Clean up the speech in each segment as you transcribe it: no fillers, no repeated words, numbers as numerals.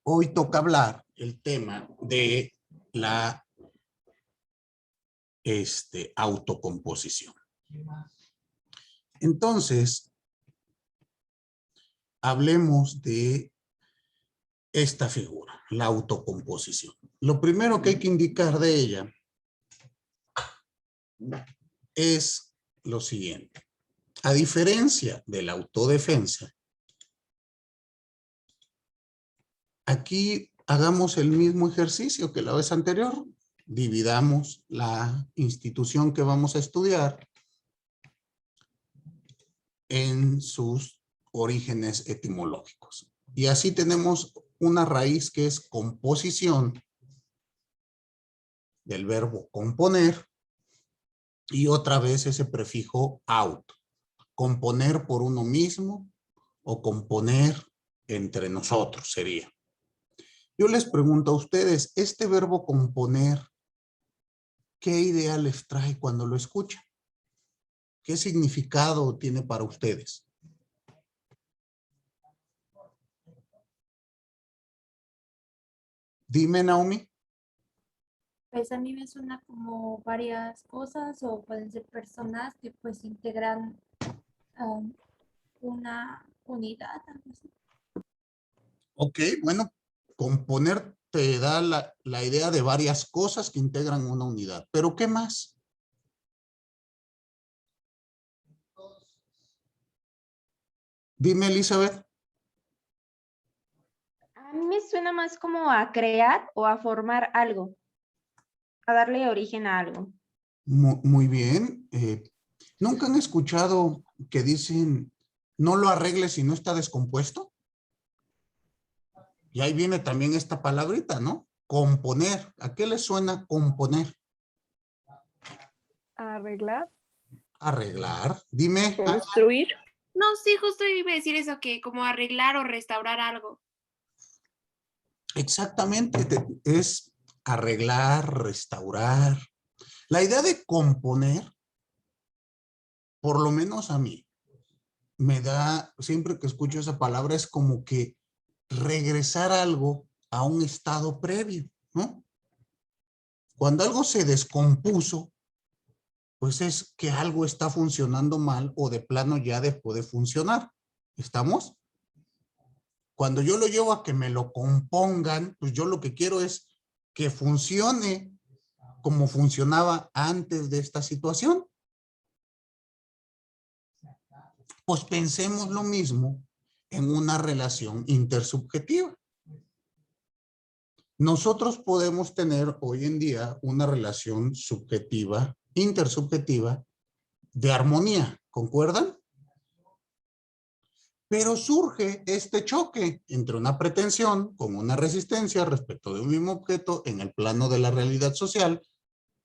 Hoy toca hablar el tema de la autocomposición. Entonces, hablemos de esta figura, la autocomposición. Lo primero que hay que indicar de ella es lo siguiente. A diferencia de la autodefensa, aquí hagamos el mismo ejercicio que la vez anterior. Dividamos la institución que vamos a estudiar en sus orígenes etimológicos. Y así tenemos una raíz que es composición del verbo componer y otra vez ese prefijo auto. Componer por uno mismo o componer entre nosotros sería. Yo les pregunto a ustedes, este verbo componer, ¿qué idea les trae cuando lo escuchan? ¿Qué significado tiene para ustedes? Dime, Naomi. Pues a mí me suena como varias cosas o pueden ser personas que pues integran una unidad, algo así. Ok, bueno, componer te da la idea de varias cosas que integran una unidad. ¿Pero qué más? Dime, Elizabeth. A mí me suena más como a crear o a formar algo, a darle origen a algo. Muy bien. ¿Nunca han escuchado que dicen no lo arregles si no está descompuesto? Y ahí viene también esta palabrita, ¿no? Componer. ¿A qué le suena componer? Arreglar, Arreglar. Dime. construir. No, sí, justo iba a decir eso, que como arreglar o restaurar algo. Exactamente. Es arreglar, restaurar. La idea de componer, por lo menos a mí, me da, siempre que escucho esa palabra, es como que regresar algo a un estado previo, ¿no? Cuando algo se descompuso, pues es que algo está funcionando mal o de plano ya dejó de funcionar. ¿Estamos? Cuando yo lo llevo a que me lo compongan, pues yo lo que quiero es que funcione como funcionaba antes de esta situación. Pues pensemos lo mismo en una relación intersubjetiva. Nosotros podemos tener hoy en día una relación subjetiva, intersubjetiva, de armonía, ¿concuerdan? Pero surge este choque entre una pretensión con una resistencia respecto de un mismo objeto en el plano de la realidad social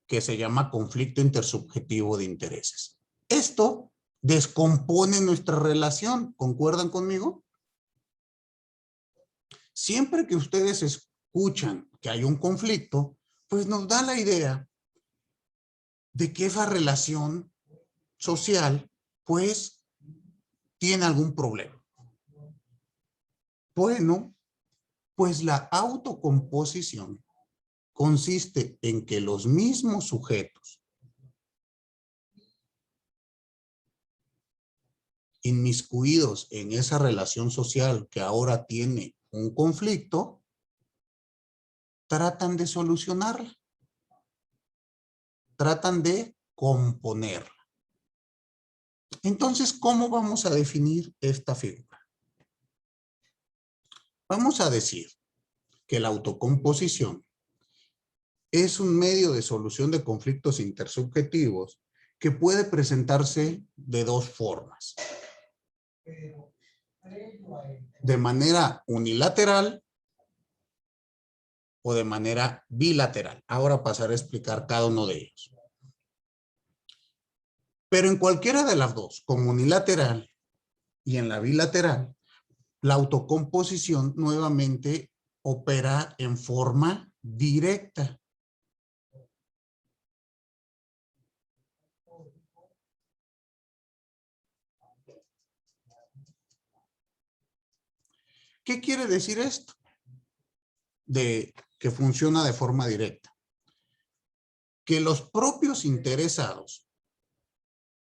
que se llama conflicto intersubjetivo de intereses. Esto descompone nuestra relación, ¿concuerdan conmigo? Siempre que ustedes escuchan que hay un conflicto, pues nos da la idea de que esa relación social, pues, tiene algún problema. Bueno, pues la autocomposición consiste en que los mismos sujetos inmiscuidos en esa relación social que ahora tiene un conflicto, tratan de solucionarla, tratan de componerla. Entonces, ¿cómo vamos a definir esta figura? Vamos a decir que la autocomposición es un medio de solución de conflictos intersubjetivos que puede presentarse de dos formas. De manera unilateral o de manera bilateral. Ahora pasaré a explicar cada uno de ellos. Pero en cualquiera de las dos, como unilateral y en la bilateral, la autocomposición nuevamente opera en forma directa. ¿Qué quiere decir esto? que funciona de forma directa. Que los propios interesados,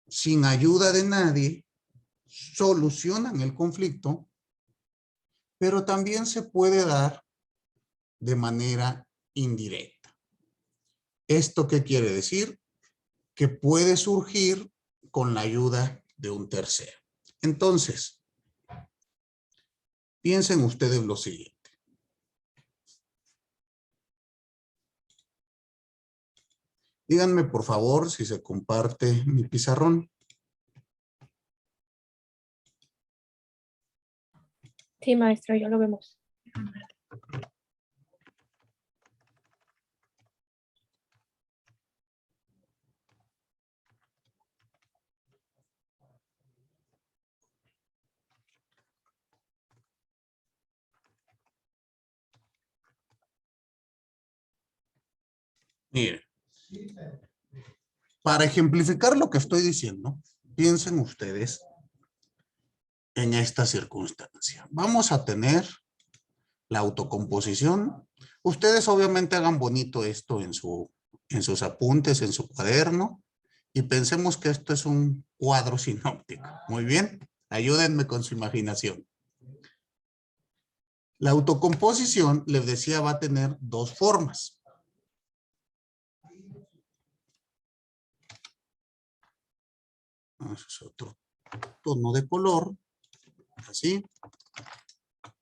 sin ayuda de nadie, solucionan el conflicto, pero también se puede dar de manera indirecta. ¿Esto qué quiere decir? Que puede surgir con la ayuda de un tercero. Entonces, piensen ustedes lo siguiente. Díganme, por favor, si se comparte mi pizarrón. Sí, maestro, ya lo vemos. Miren, para ejemplificar lo que estoy diciendo, piensen ustedes en esta circunstancia. Vamos a tener la autocomposición. Ustedes obviamente hagan bonito esto en sus apuntes, en su cuaderno, y pensemos que esto es un cuadro sinóptico. Muy bien, ayúdenme con su imaginación. La autocomposición, les decía, va a tener dos formas. Ese es otro tono de color. Así.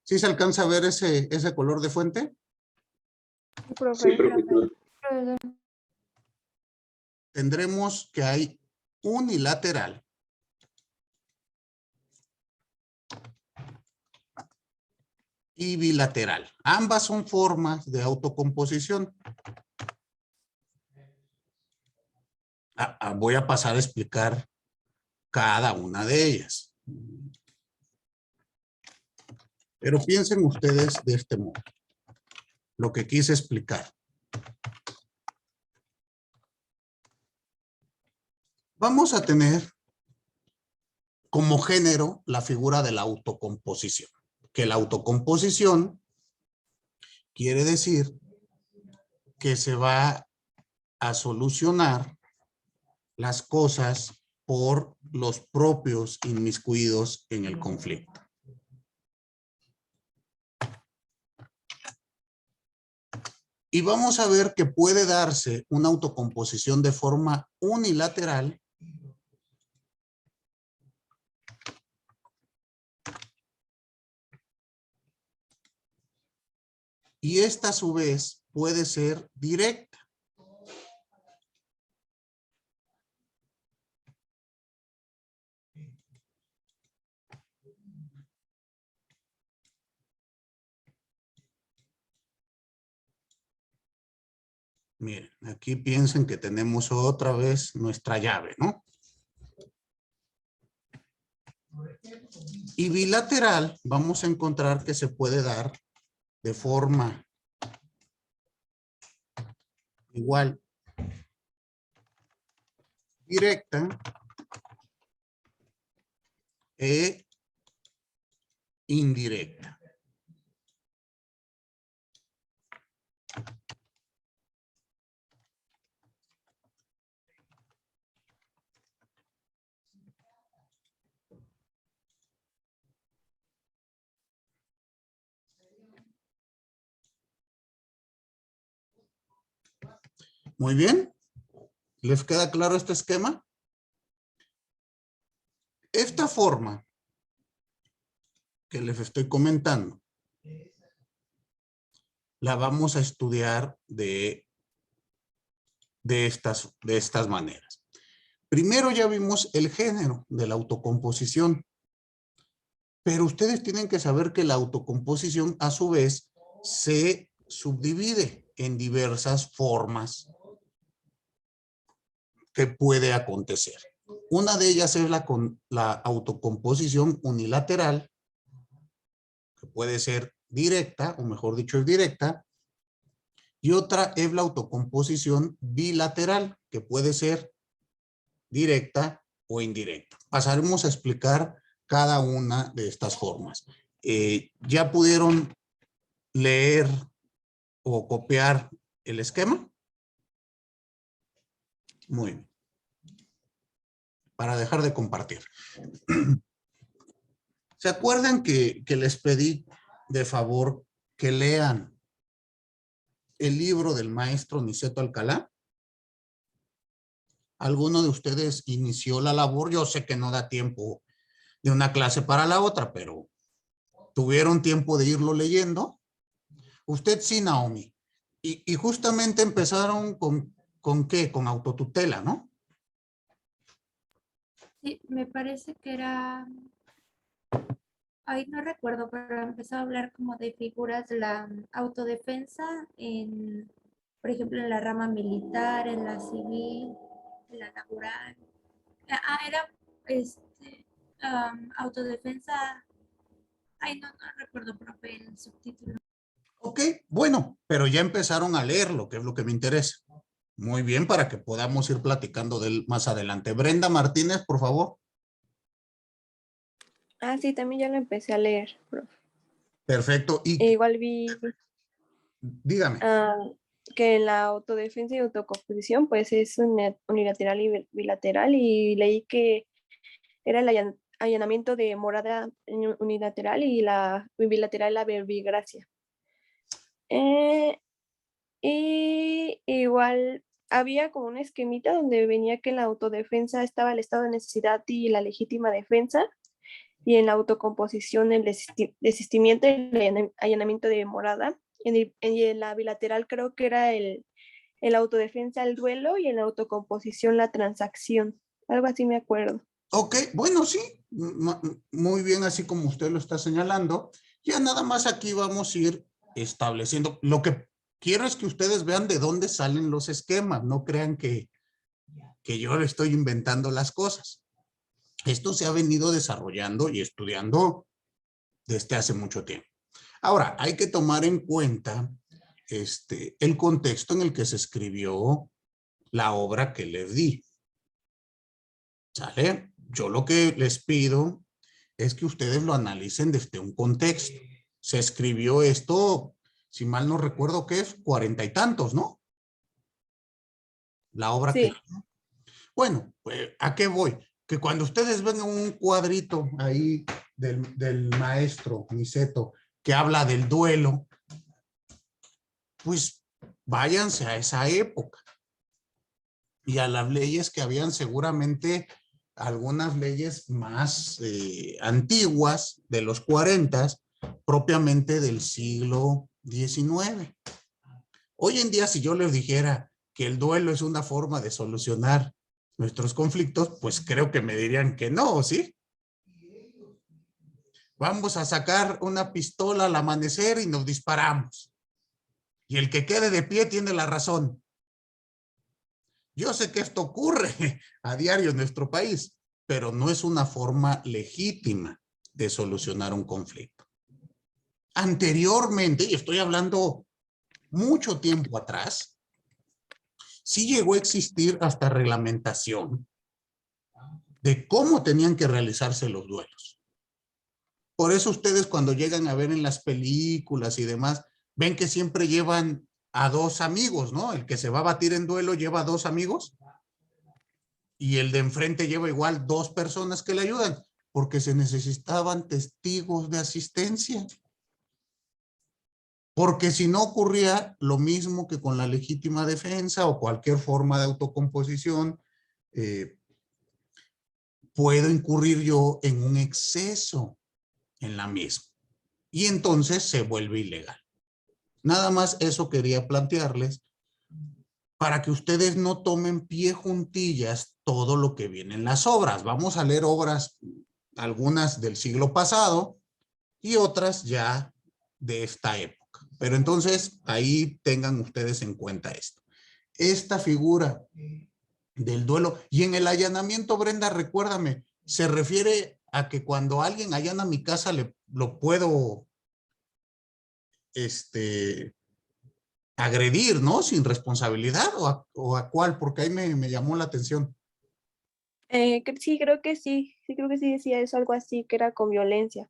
¿Sí se alcanza a ver ese color de fuente? Sí, Profe. Tendremos que hay unilateral y bilateral. Ambas son formas de autocomposición. Voy a pasar a explicar cada una de ellas. Pero piensen ustedes de este modo. Lo que quise explicar. Vamos a tener como género la figura de la autocomposición. Que la autocomposición quiere decir que se va a solucionar las cosas por los propios inmiscuidos en el conflicto. Y vamos a ver que puede darse una autocomposición de forma unilateral y esta a su vez puede ser directa. Miren, aquí piensen que tenemos otra vez nuestra llave, ¿no? Y bilateral vamos a encontrar que se puede dar de forma igual directa e indirecta. Muy bien. ¿Les queda claro este esquema? Esta forma que les estoy comentando la vamos a estudiar de estas maneras. Primero ya vimos el género de la autocomposición, pero ustedes tienen que saber que la autocomposición a su vez se subdivide en diversas formas que puede acontecer. Una de ellas es la autocomposición unilateral, que puede ser directa, o mejor dicho, es directa, y otra es la autocomposición bilateral, que puede ser directa o indirecta. Pasaremos a explicar cada una de estas formas. Ya pudieron leer o copiar el esquema? Muy bien. Para dejar de compartir. ¿Se acuerdan que les pedí de favor que lean el libro del maestro Niceto Alcalá? ¿Alguno de ustedes inició la labor? Yo sé que no da tiempo de una clase para la otra, pero ¿tuvieron tiempo de irlo leyendo? Usted sí, Naomi. Y justamente empezaron ¿con qué? Con autotutela, ¿no? Sí, me parece que era, ahí no recuerdo, pero empezó a hablar como de figuras de la autodefensa en, por ejemplo, en la rama militar, en la civil, en la laboral. Era autodefensa. Ay, no, no recuerdo, profe, el subtítulo. Ok, bueno, pero ya empezaron a leerlo, que es lo que me interesa. Muy bien, para que podamos ir platicando de él más adelante. Brenda Martínez, por favor. Ah, sí, también ya lo empecé a leer, profe. Perfecto. Y Igual vi dígame. que en la autodefensa y autocomposición, pues es unilateral y bilateral, y leí que era el allanamiento de morada unilateral y la bilateral la verbigracia. Y igual había como un esquemita donde venía que en la autodefensa estaba el estado de necesidad y la legítima defensa, y en la autocomposición el desistimiento y el allanamiento de morada. Y en la bilateral creo que era el autodefensa el duelo, y en la autocomposición la transacción. Algo así me acuerdo. Ok, bueno, sí. Muy bien, así como usted lo está señalando. Ya nada más aquí vamos a ir estableciendo. Lo que quiero es que ustedes vean de dónde salen los esquemas. No crean que yo le estoy inventando las cosas. Esto se ha venido desarrollando y estudiando desde hace mucho tiempo. Ahora, hay que tomar en cuenta el contexto en el que se escribió la obra que les di. ¿Sale? Yo lo que les pido es que ustedes lo analicen desde un contexto. Se escribió esto, si mal no recuerdo, ¿qué es? 40 y tantos, ¿no? La obra que... Sí. Bueno, pues, ¿a qué voy? Que cuando ustedes ven un cuadrito ahí del maestro Niceto que habla del duelo, pues váyanse a esa época y a las leyes que habían, seguramente algunas leyes más antiguas de los 40, propiamente del siglo XIX. Hoy en día, si yo les dijera que el duelo es una forma de solucionar nuestros conflictos, pues creo que me dirían que no, ¿sí? Vamos a sacar una pistola al amanecer y nos disparamos. Y el que quede de pie tiene la razón. Yo sé que esto ocurre a diario en nuestro país, pero no es una forma legítima de solucionar un conflicto. Anteriormente, y estoy hablando mucho tiempo atrás, sí llegó a existir hasta reglamentación de cómo tenían que realizarse los duelos. Por eso ustedes, cuando llegan a ver en las películas y demás, ven que siempre llevan a dos amigos, ¿no? El que se va a batir en duelo lleva a dos amigos y el de enfrente lleva igual dos personas que le ayudan, porque se necesitaban testigos de asistencia. Porque si no ocurría lo mismo que con la legítima defensa o cualquier forma de autocomposición, puedo incurrir yo en un exceso en la misma. Y entonces se vuelve ilegal. Nada más eso quería plantearles para que ustedes no tomen pie juntillas todo lo que viene en las obras. Vamos a leer obras, algunas del siglo pasado y otras ya de esta época. Pero entonces ahí tengan ustedes en cuenta esto. Esta figura del duelo y en el allanamiento, Brenda, recuérdame, se refiere a que cuando alguien allana mi casa lo puedo agredir, ¿no? Sin responsabilidad o a cuál, porque ahí me llamó la atención. Sí, creo que sí. Sí, creo que sí decía eso, algo así, que era con violencia.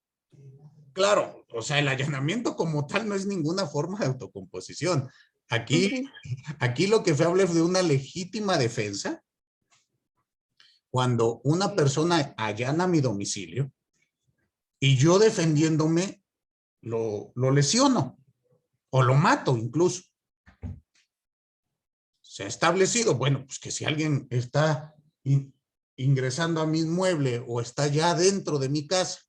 Claro, o sea, el allanamiento como tal no es ninguna forma de autocomposición. Aquí, aquí lo que se habla es de una legítima defensa cuando una persona allana mi domicilio y yo defendiéndome lo lesiono o lo mato incluso. Se ha establecido, bueno, pues que si alguien está ingresando a mi inmueble o está ya dentro de mi casa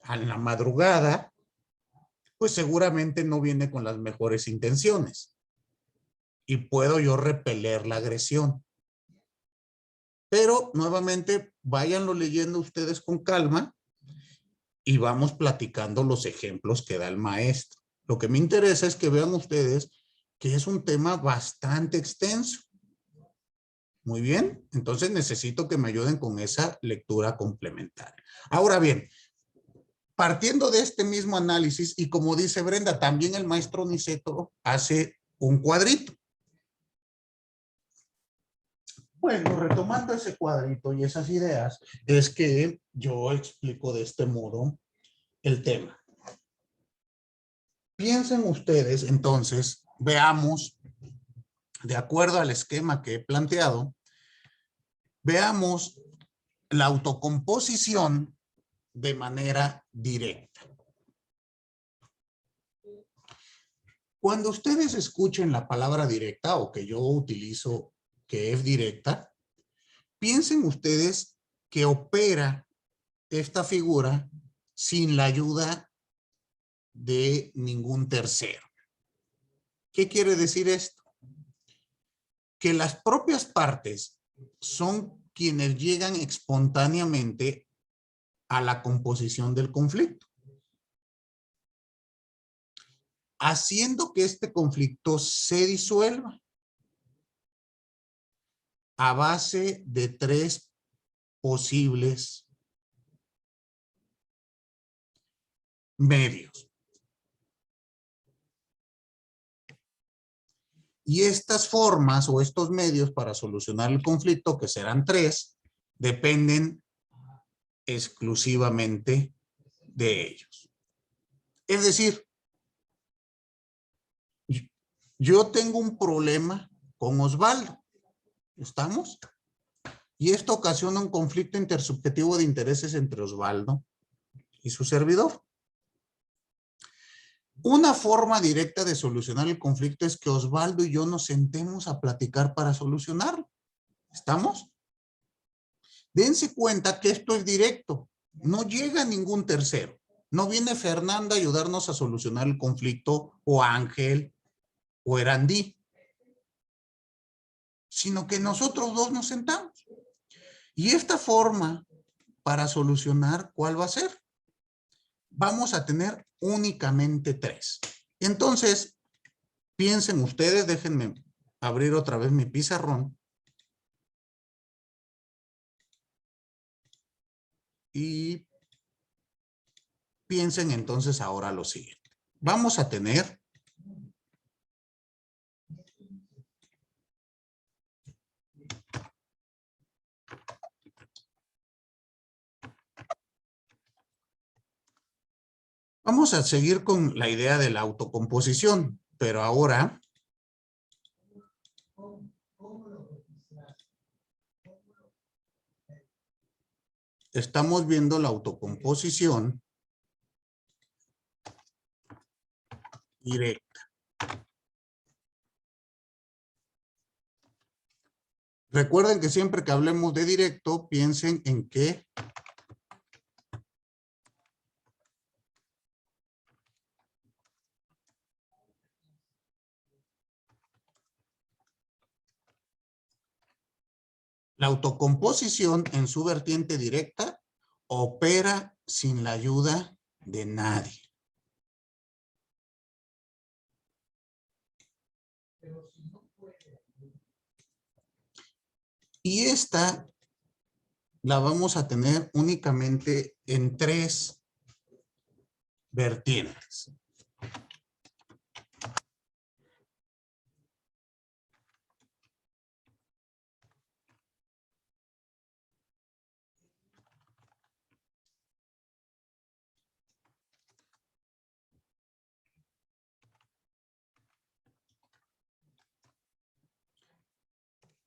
a la madrugada, pues seguramente no viene con las mejores intenciones y puedo yo repeler la agresión. Pero nuevamente, váyanlo leyendo ustedes con calma y vamos platicando los ejemplos que da el maestro. Lo que me interesa es que vean ustedes que es un tema bastante extenso. Muy bien, entonces necesito que me ayuden con esa lectura complementaria. Ahora bien, partiendo de este mismo análisis, y como dice Brenda, también el maestro Niceto hace un cuadrito. Bueno, retomando ese cuadrito y esas ideas, es que yo explico de este modo el tema. Piensen ustedes, entonces, veamos, de acuerdo al esquema que he planteado, veamos la autocomposición de manera directa. Cuando ustedes escuchen la palabra directa o que yo utilizo que es directa, piensen ustedes que opera esta figura sin la ayuda de ningún tercero. ¿Qué quiere decir esto? Que las propias partes son quienes llegan espontáneamente a la composición del conflicto, haciendo que este conflicto se disuelva a base de tres posibles medios. Y estas formas o estos medios para solucionar el conflicto, que serán tres, dependen exclusivamente de ellos. Es decir, yo tengo un problema con Osvaldo. ¿Estamos? Y esto ocasiona un conflicto intersubjetivo de intereses entre Osvaldo y su servidor. Una forma directa de solucionar el conflicto es que Osvaldo y yo nos sentemos a platicar para solucionarlo. ¿Estamos? Dense cuenta que esto es directo. No llega ningún tercero. No viene Fernanda a ayudarnos a solucionar el conflicto o Ángel o Erandí, sino que nosotros dos nos sentamos. Y esta forma para solucionar, ¿cuál va a ser? Vamos a tener únicamente tres. Entonces, piensen ustedes, déjenme abrir otra vez mi pizarrón. Y piensen entonces ahora lo siguiente. Vamos a tener vamos a seguir con la idea de la autocomposición, pero ahora estamos viendo la autocomposición directa. Recuerden que siempre que hablemos de directo, piensen en que la autocomposición en su vertiente directa opera sin la ayuda de nadie. Y esta la vamos a tener únicamente en tres vertientes.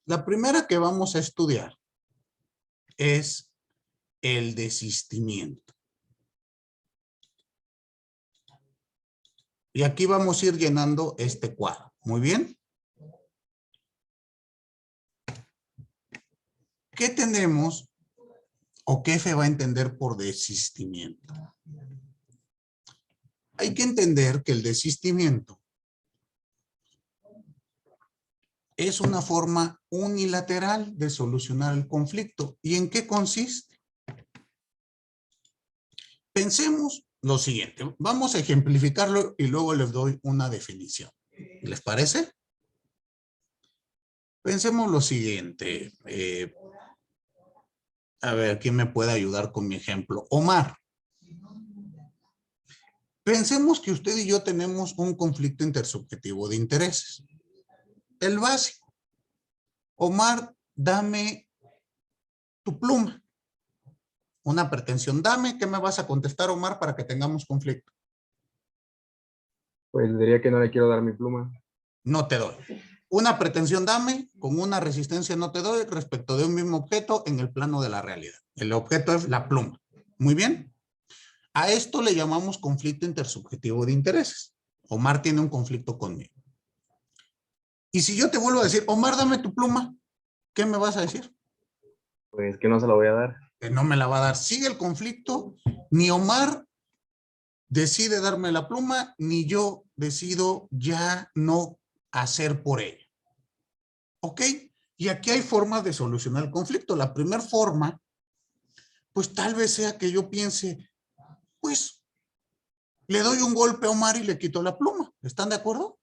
La primera que vamos a estudiar es el desistimiento. Y aquí vamos a ir llenando este cuadro. Muy bien. ¿Qué tenemos o qué se va a entender por desistimiento? Hay que entender que el desistimiento es una forma unilateral de solucionar el conflicto. ¿Y en qué consiste? Pensemos lo siguiente. Vamos a ejemplificarlo y luego les doy una definición. ¿Les parece? Pensemos lo siguiente. A ver, ¿quién me puede ayudar con mi ejemplo? Omar. Pensemos que usted y yo tenemos un conflicto intersubjetivo de intereses. El básico. Omar, dame tu pluma. Una pretensión. Dame, ¿qué me vas a contestar, Omar, para que tengamos conflicto? Pues diría que no le quiero dar mi pluma. No te doy. Una pretensión, dame, con una resistencia no te doy respecto de un mismo objeto en el plano de la realidad. El objeto es la pluma. Muy bien. A esto le llamamos conflicto intersubjetivo de intereses. Omar tiene un conflicto conmigo. Y si yo te vuelvo a decir, Omar, dame tu pluma, ¿qué me vas a decir? Pues que no se la voy a dar. Que no me la va a dar. Sigue el conflicto. Ni Omar decide darme la pluma, ni yo decido ya no hacer por ella. ¿Ok? Y aquí hay formas de solucionar el conflicto. La primera forma, pues tal vez sea que yo piense, pues le doy un golpe a Omar y le quito la pluma. ¿Están de acuerdo?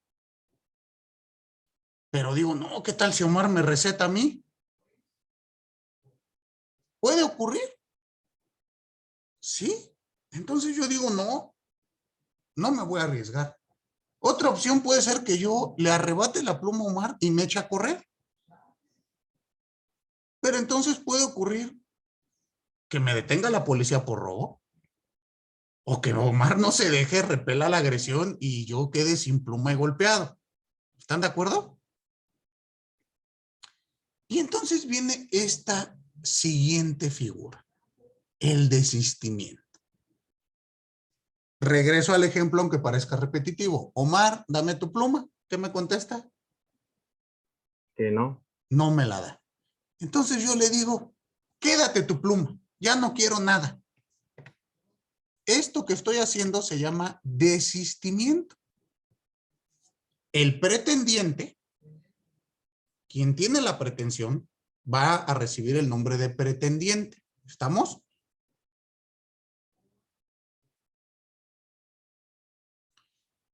Pero digo, no, ¿qué tal si Omar me receta a mí? ¿Puede ocurrir? Sí. Entonces yo digo, no, no me voy a arriesgar. Otra opción puede ser que yo le arrebate la pluma a Omar y me eche a correr. Pero entonces puede ocurrir que me detenga la policía por robo. O que Omar no se deje repelar la agresión y yo quede sin pluma y golpeado. ¿Están de acuerdo? Y entonces viene esta siguiente figura. El desistimiento. Regreso al ejemplo aunque parezca repetitivo. Omar, dame tu pluma. ¿Qué me contesta? Que no. No me la da. Entonces yo le digo, quédate tu pluma. Ya no quiero nada. Esto que estoy haciendo se llama desistimiento. El pretendiente, quien tiene la pretensión, va a recibir el nombre de pretendiente. ¿Estamos?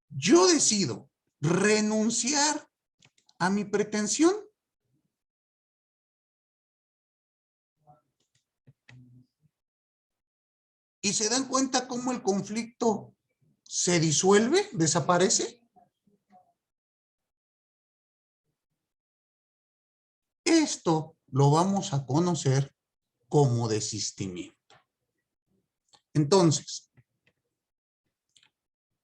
Yo decido renunciar a mi pretensión. ¿Y se dan cuenta cómo el conflicto se disuelve, desaparece? Esto lo vamos a conocer como desistimiento. Entonces,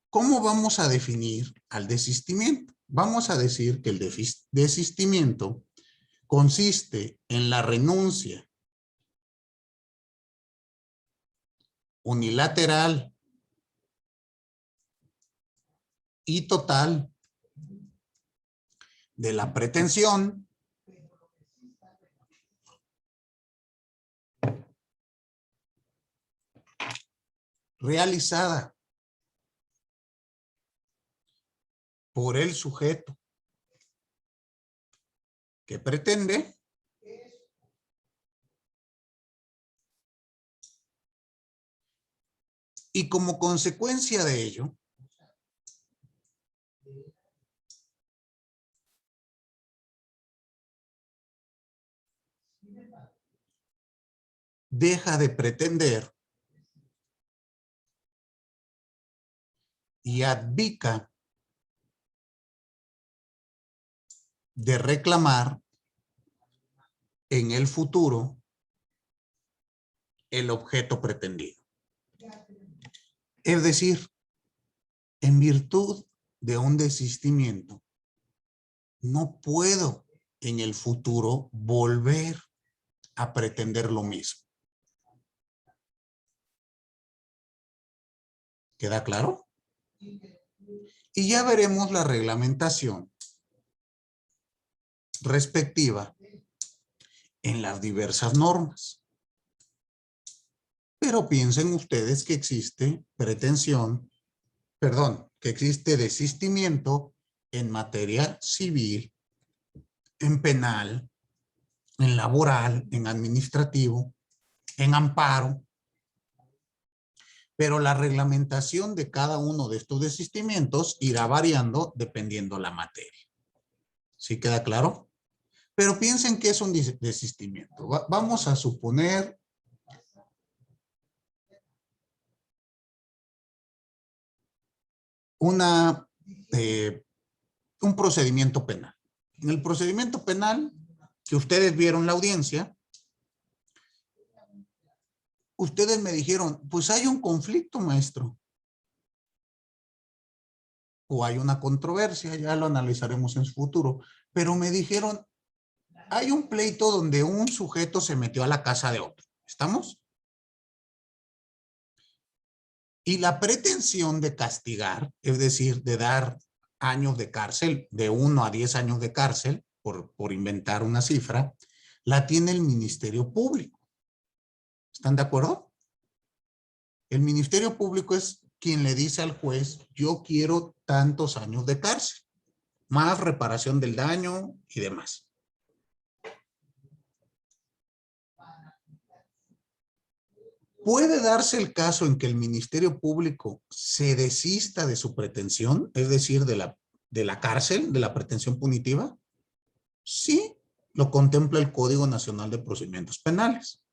¿cómo vamos a definir al desistimiento? Vamos a decir que el desistimiento consiste en la renuncia unilateral y total de la pretensión realizada por el sujeto que pretende y como consecuencia de ello deja de pretender y abdica de reclamar en el futuro el objeto pretendido. Es decir, en virtud de un desistimiento, no puedo en el futuro volver a pretender lo mismo. ¿Queda claro? Y ya veremos la reglamentación respectiva en las diversas normas. Pero piensen ustedes que existe que existe desistimiento en materia civil, en penal, en laboral, en administrativo, en amparo. Pero la reglamentación de cada uno de estos desistimientos irá variando dependiendo la materia. ¿Sí queda claro? Pero piensen que es un desistimiento. Vamos a suponer un procedimiento penal. En el procedimiento penal que ustedes vieron la audiencia, ustedes me dijeron, pues hay un conflicto, maestro. O hay una controversia, ya lo analizaremos en su futuro. Pero me dijeron, hay un pleito donde un sujeto se metió a la casa de otro. ¿Estamos? Y la pretensión de castigar, es decir, de dar años de cárcel, de 1 a 10 años de cárcel, por inventar una cifra, la tiene el Ministerio Público. ¿Están de acuerdo? El Ministerio Público es quien le dice al juez, yo quiero tantos años de cárcel, más reparación del daño y demás. ¿Puede darse el caso en que el Ministerio Público se desista de su pretensión, es decir, de la cárcel, de la pretensión punitiva? Sí, lo contempla el Código Nacional de Procedimientos Penales.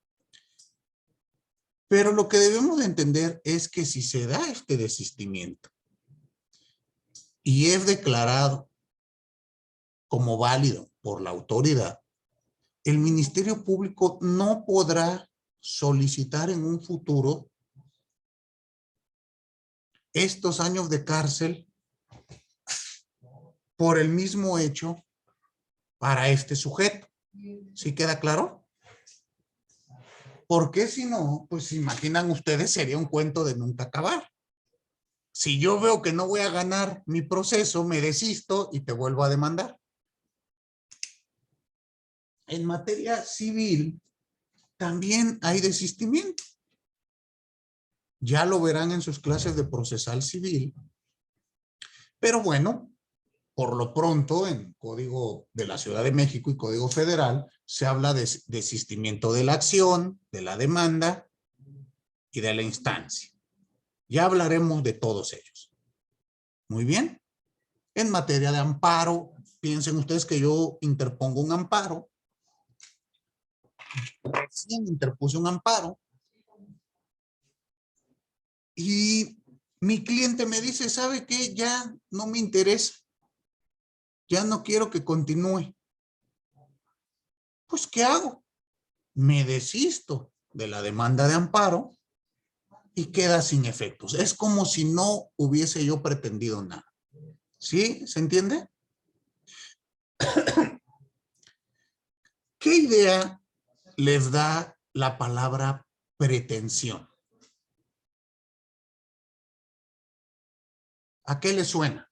Pero lo que debemos de entender es que si se da este desistimiento y es declarado como válido por la autoridad, el Ministerio Público no podrá solicitar en un futuro estos años de cárcel por el mismo hecho para este sujeto. ¿Sí queda claro? Porque si no, pues imaginan ustedes, sería un cuento de nunca acabar. Si yo veo que no voy a ganar mi proceso, me desisto y te vuelvo a demandar. En materia civil, también hay desistimiento. Ya lo verán en sus clases de procesal civil. Pero bueno, por lo pronto, en Código de la Ciudad de México y Código Federal, se habla de desistimiento de la acción, de la demanda y de la instancia. Ya hablaremos de todos ellos. Muy bien. En materia de amparo, piensen ustedes que yo interpongo un amparo. Recién interpuse un amparo. Y mi cliente me dice, ¿sabe qué? Ya no me interesa. Ya no quiero que continúe. Pues, ¿qué hago? Me desisto de la demanda de amparo y queda sin efectos. Es como si no hubiese yo pretendido nada. ¿Sí? ¿Se entiende? ¿Qué idea les da la palabra pretensión? ¿A qué le suena?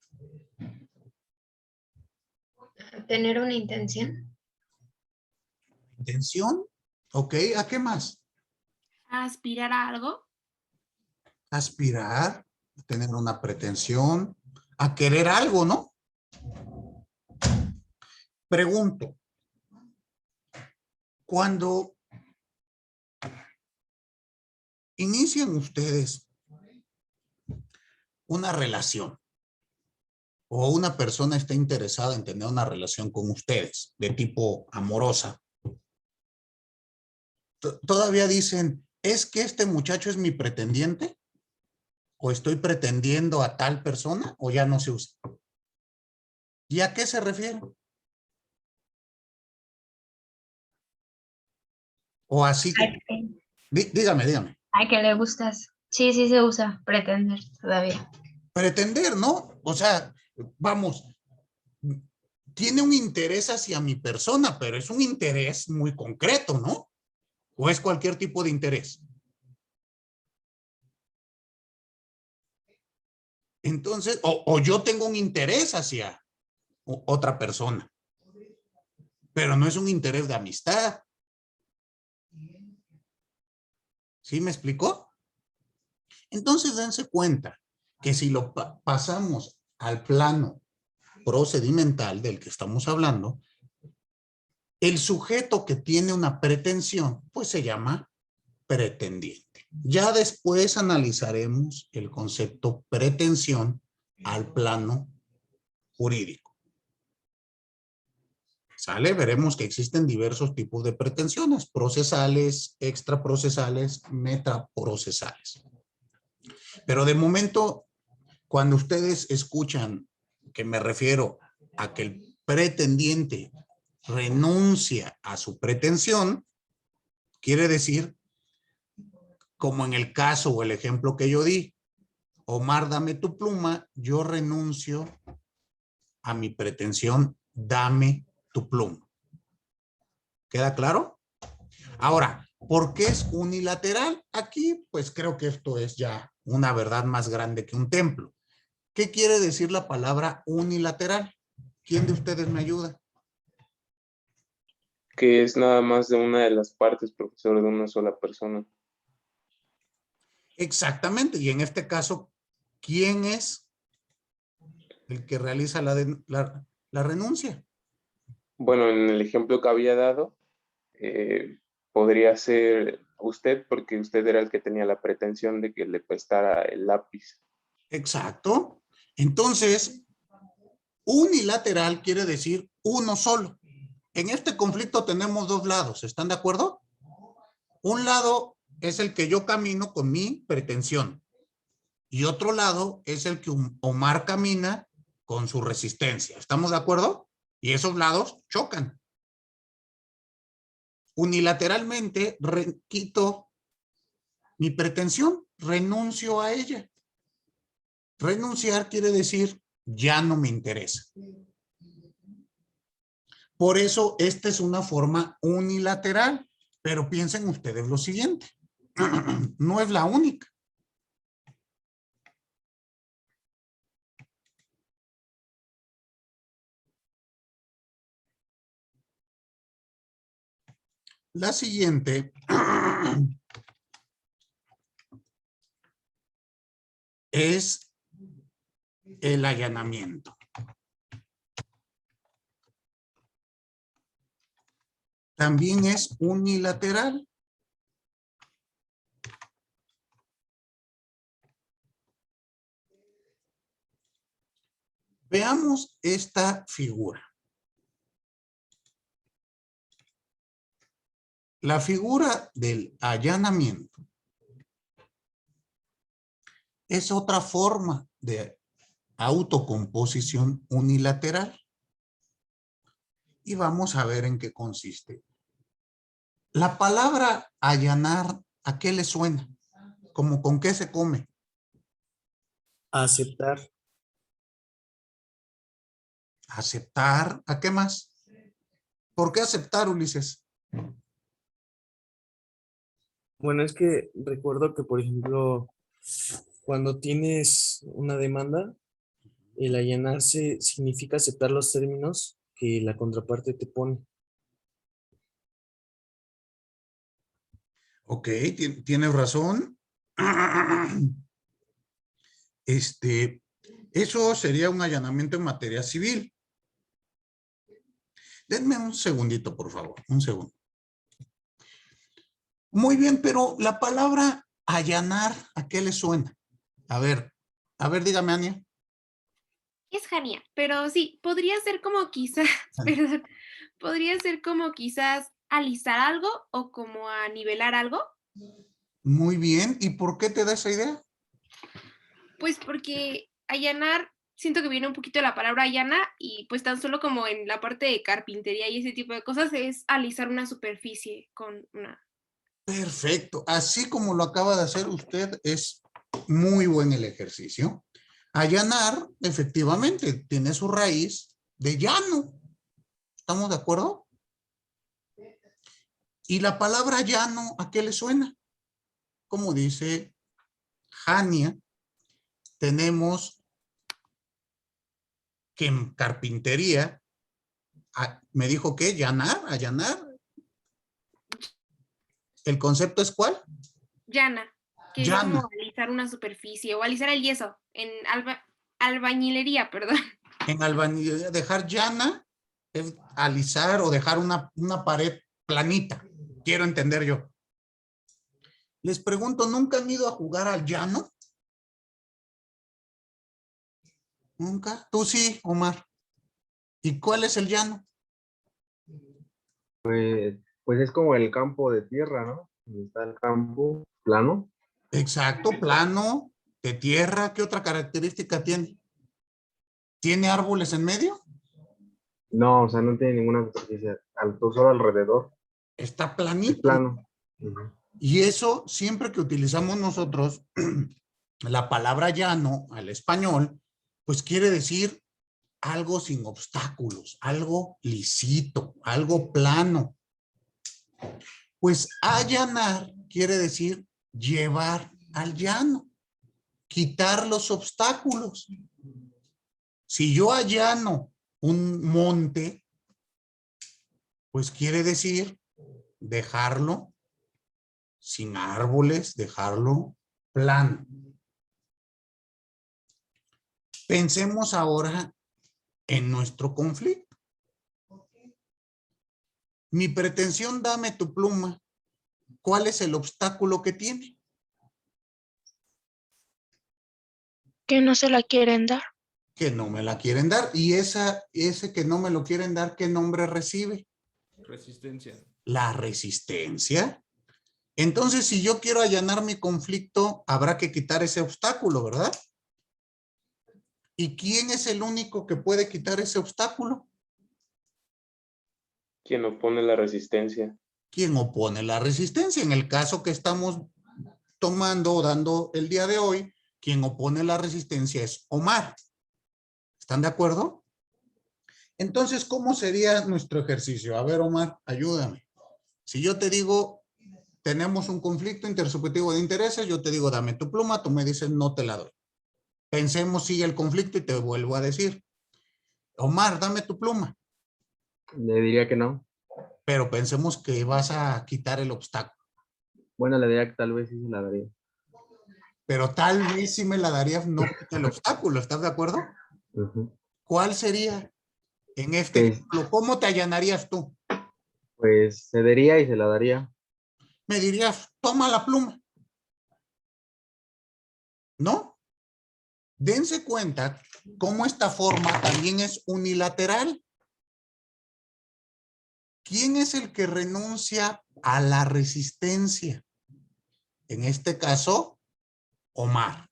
Tener una intención. ¿Intención? Ok, ¿a qué más? Aspirar a algo. Aspirar, tener una pretensión, a querer algo, ¿no? Pregunto, cuando inician ustedes una relación o una persona está interesada en tener una relación con ustedes de tipo amorosa, todavía dicen, ¿es que este muchacho es mi pretendiente? ¿O estoy pretendiendo a tal persona? ¿O ya no se usa? ¿Y a qué se refiere? O así que... Dígame. Ay, que le gustas. Sí, sí se usa, pretender todavía. Pretender, ¿no? O sea, vamos, tiene un interés hacia mi persona, pero es un interés muy concreto, ¿no? ¿O es cualquier tipo de interés? Entonces, o yo tengo un interés hacia otra persona, pero no es un interés de amistad. ¿Sí me explicó? Entonces, dense cuenta que si lo pasamos al plano procedimental del que estamos hablando, el sujeto que tiene una pretensión, pues se llama pretendiente. Ya después analizaremos el concepto pretensión al plano jurídico. ¿Sale? Veremos que existen diversos tipos de pretensiones, procesales, extraprocesales, metaprocesales. Pero de momento, cuando ustedes escuchan que me refiero a que el pretendiente renuncia a su pretensión, quiere decir, como en el caso o el ejemplo que yo di, Omar, dame tu pluma, yo renuncio a mi pretensión, dame tu pluma. ¿Queda claro? Ahora, ¿por qué es unilateral? Aquí, pues creo que esto es ya una verdad más grande que un templo. ¿Qué quiere decir la palabra unilateral? ¿Quién de ustedes me ayuda? Que es nada más de una de las partes, profesor, de una sola persona. Exactamente, y en este caso, ¿quién es el que realiza la renuncia? Bueno, en el ejemplo que había dado, podría ser usted, porque usted era el que tenía la pretensión de que le prestara el lápiz. Exacto. Entonces, unilateral quiere decir uno solo. En este conflicto tenemos dos lados, ¿están de acuerdo? Un lado es el que yo camino con mi pretensión y otro lado es el que Omar camina con su resistencia. ¿Estamos de acuerdo? Y esos lados chocan. Unilateralmente quito mi pretensión, renuncio a ella. Renunciar quiere decir ya no me interesa. Por eso esta es una forma unilateral, pero piensen ustedes lo siguiente, no es la única. La siguiente es el allanamiento. También es unilateral. Veamos esta figura. La figura del allanamiento es otra forma de autocomposición unilateral. Y vamos a ver en qué consiste. La palabra allanar, ¿a qué le suena? ¿Cómo con qué se come? Aceptar. Aceptar, ¿a qué más? ¿Por qué aceptar, Ulises? Bueno, es que recuerdo que, por ejemplo, cuando tienes una demanda, el allanarse significa aceptar los términos que la contraparte te pone. Ok, tienes razón. Eso sería un allanamiento en materia civil. Denme un segundito, por favor, un segundo. Muy bien, pero la palabra allanar, ¿a qué le suena? A ver, dígame, Ania. Es Jania, pero sí, podría ser como quizás, perdón, podría ser como quizás alisar algo o como a nivelar algo. Muy bien, ¿y por qué te da esa idea? Pues porque allanar, siento que viene un poquito de la palabra allana y pues tan solo como en la parte de carpintería y ese tipo de cosas es alisar una superficie con una... Perfecto, así como lo acaba de hacer usted, es muy buen el ejercicio. Allanar, efectivamente, tiene su raíz de llano. ¿Estamos de acuerdo? ¿Y la palabra llano a qué le suena? Como dice Jania, tenemos que en carpintería, me dijo que allanar. ¿El concepto es cuál? Llana, que Llana. es como alisar una superficie o alisar el yeso en albañilería, perdón. En albañilería, dejar llana es alisar o dejar una pared planita. Quiero entender yo. Les pregunto, ¿nunca han ido a jugar al llano? ¿Nunca? Tú sí, Omar. ¿Y cuál es el llano? Pues es como el campo de tierra, ¿no? Donde está el campo plano. Exacto, plano, de tierra. ¿Qué otra característica tiene? ¿Tiene árboles en medio? No, o sea, no tiene ninguna superficie, solo alrededor. Está Es planito. plano. Ujú. Y eso, siempre que utilizamos nosotros la palabra llano al español, pues quiere decir algo sin obstáculos, algo lisito, algo plano. Pues allanar quiere decir llevar al llano, quitar los obstáculos. Si yo allano un monte, pues quiere decir dejarlo sin árboles, dejarlo plano. Pensemos ahora en nuestro conflicto. Mi pretensión, dame tu pluma. ¿Cuál es el obstáculo que tiene? Que no se la quieren dar. Que no me la quieren dar. Y ese que no me lo quieren dar, ¿qué nombre recibe? Resistencia. La resistencia. Entonces, si yo quiero allanar mi conflicto, habrá que quitar ese obstáculo, ¿verdad? ¿Y quién es el único que puede quitar ese obstáculo? ¿Quién opone la resistencia? ¿Quién opone la resistencia? En el caso que estamos tomando o dando el día de hoy, quien opone la resistencia es Omar. ¿Están de acuerdo? Entonces, ¿cómo sería nuestro ejercicio? A ver, Omar, ayúdame. Si yo te digo, tenemos un conflicto intersubjetivo de intereses, yo te digo, dame tu pluma, tú me dices, no te la doy. Pensemos, sigue el conflicto y te vuelvo a decir, Omar, dame tu pluma. Le diría que no. Pero pensemos que vas a quitar el obstáculo. Bueno, le diría que tal vez sí se la daría. Pero tal vez sí me la darías, no quita el obstáculo, ¿estás de acuerdo? Ujú. ¿Cuál sería en este Pues- ejemplo? ¿Cómo te allanarías tú? Pues cedería y se la daría. Me dirías, toma la pluma. ¿No? Dense cuenta cómo esta forma también es unilateral. ¿Quién es el que renuncia a la resistencia? En este caso, Omar.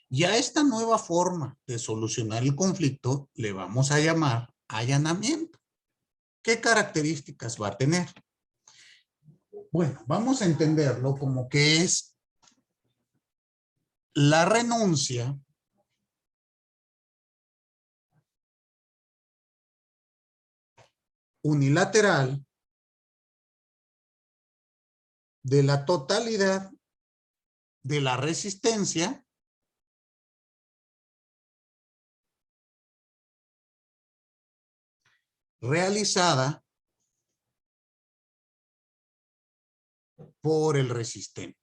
Y a esta nueva forma de solucionar el conflicto le vamos a llamar allanamiento. ¿Qué características va a tener? Bueno, vamos a entenderlo como que es la renuncia unilateral de la totalidad de la resistencia realizada por el resistente.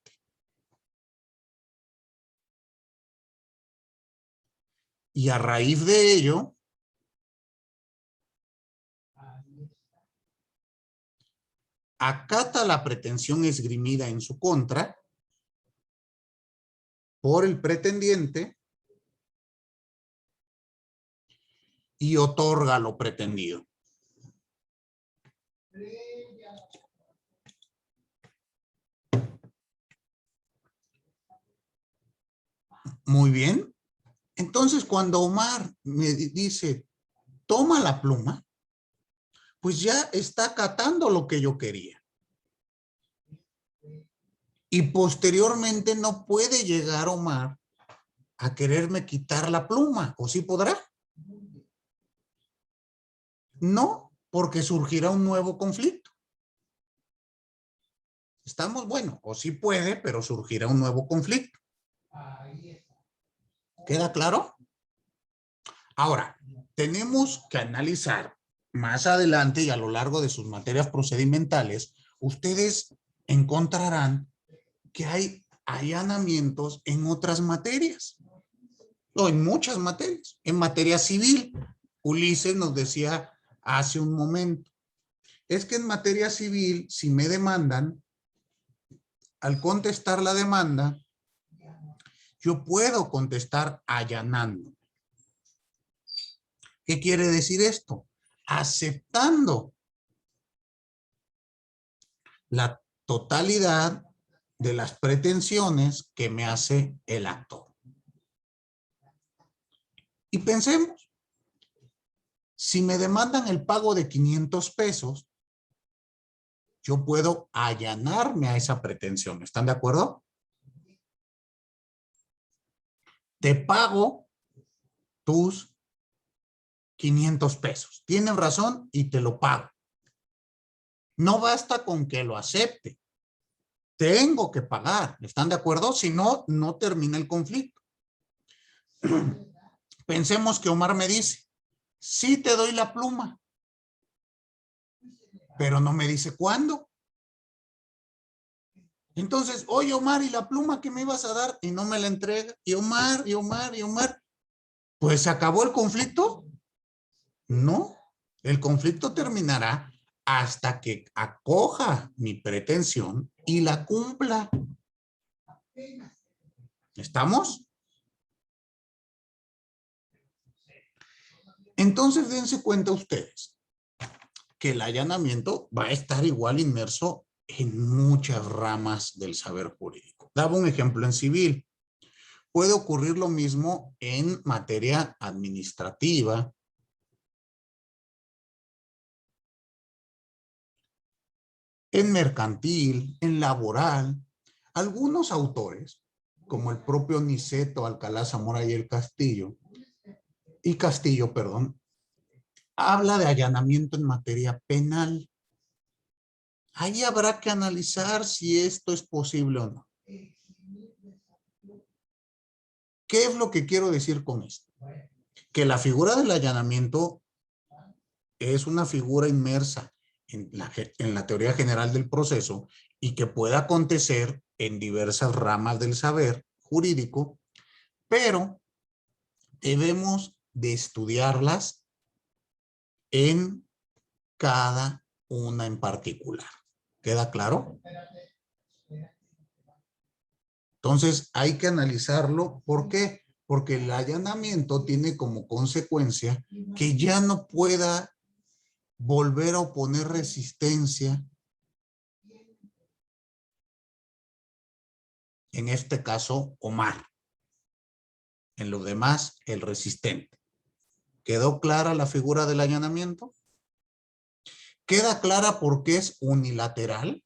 Y a raíz de ello, acata la pretensión esgrimida en su contra por el pretendiente y otorga lo pretendido. Muy bien. Entonces, cuando Omar me dice, toma la pluma, pues ya está acatando lo que yo quería. Y posteriormente no puede llegar Omar a quererme quitar la pluma, ¿o sí podrá? No, porque surgirá un nuevo conflicto. Estamos, bueno, o sí puede, pero surgirá un nuevo conflicto. ¿Queda claro? Ahora, tenemos que analizar más adelante y a lo largo de sus materias procedimentales, ustedes encontrarán que hay allanamientos en otras materias, o en muchas materias. En materia civil, Ulises nos decía hace un momento, es que en materia civil, si me demandan, al contestar la demanda, yo puedo contestar allanando. ¿Qué quiere decir esto? Aceptando la totalidad de las pretensiones que me hace el actor. Y pensemos, si me demandan el pago de 500 pesos, yo puedo allanarme a esa pretensión. ¿Están de acuerdo? Te pago tus 500 pesos. Tienen razón y te lo pago. No basta con que lo acepte. Tengo que pagar. ¿Están de acuerdo? Si no, no termina el conflicto. Pensemos que Omar me dice, sí te doy la pluma, pero no me dice cuándo. Entonces, oye Omar, ¿y la pluma que me ibas a dar? Y no me la entrega. Y Omar. Pues ¿se acabó el conflicto? No, el conflicto terminará hasta que acoja mi pretensión y la cumpla. ¿Estamos? Entonces dense cuenta ustedes que el allanamiento va a estar igual inmerso en muchas ramas del saber jurídico. Daba un ejemplo en civil. Puede ocurrir lo mismo en materia administrativa, en mercantil, en laboral. Algunos autores, como el propio Niceto, Alcalá Zamora y Castillo, habla de allanamiento en materia penal. Ahí habrá que analizar si esto es posible o no. ¿Qué es lo que quiero decir con esto? Que la figura del allanamiento es una figura inmersa en la teoría general del proceso y que puede acontecer en diversas ramas del saber jurídico, pero debemos de estudiarlas en cada una en particular. ¿Queda claro? Entonces hay que analizarlo. ¿Por qué? Porque el allanamiento tiene como consecuencia que ya no pueda volver a oponer resistencia. En este caso, Omar. En lo demás, el resistente. ¿Quedó clara la figura del allanamiento? ¿Queda clara por qué es unilateral?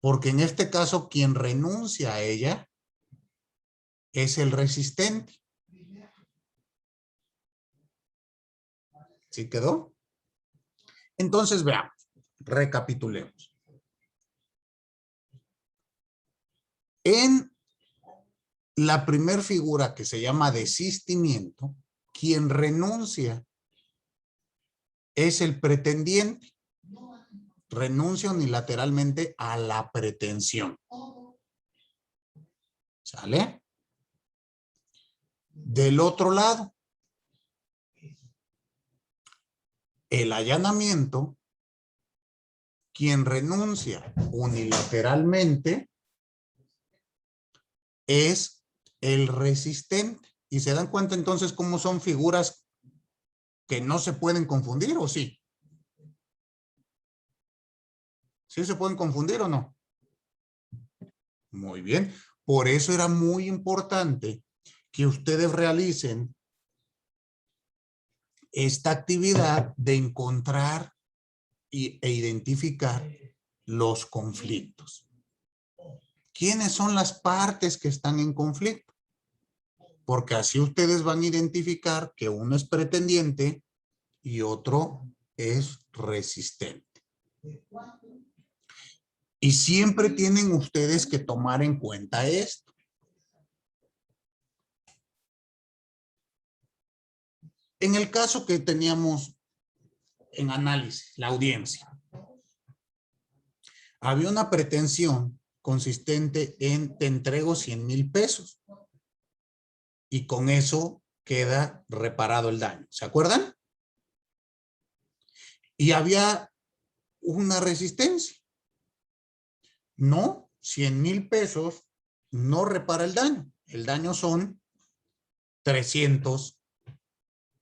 Porque en este caso, quien renuncia a ella es el resistente. ¿Sí quedó? Entonces veamos, recapitulemos. En la primer figura que se llama desistimiento, quien renuncia es el pretendiente. Renuncia unilateralmente a la pretensión. ¿Sale? Del otro lado, el allanamiento, quien renuncia unilateralmente es el resistente. ¿Y se dan cuenta entonces cómo son figuras que no se pueden confundir o sí? ¿Sí se pueden confundir o no? Muy bien. Por eso era muy importante que ustedes realicen esta actividad de encontrar e identificar los conflictos. ¿Quiénes son las partes que están en conflicto? Porque así ustedes van a identificar que uno es pretendiente y otro es resistente. Y siempre tienen ustedes que tomar en cuenta esto. En el caso que teníamos en análisis, la audiencia, había una pretensión consistente en te entrego 100,000 pesos y con eso queda reparado el daño. ¿Se acuerdan? Y había una resistencia. No, 100,000 pesos no repara el daño. El daño son 300,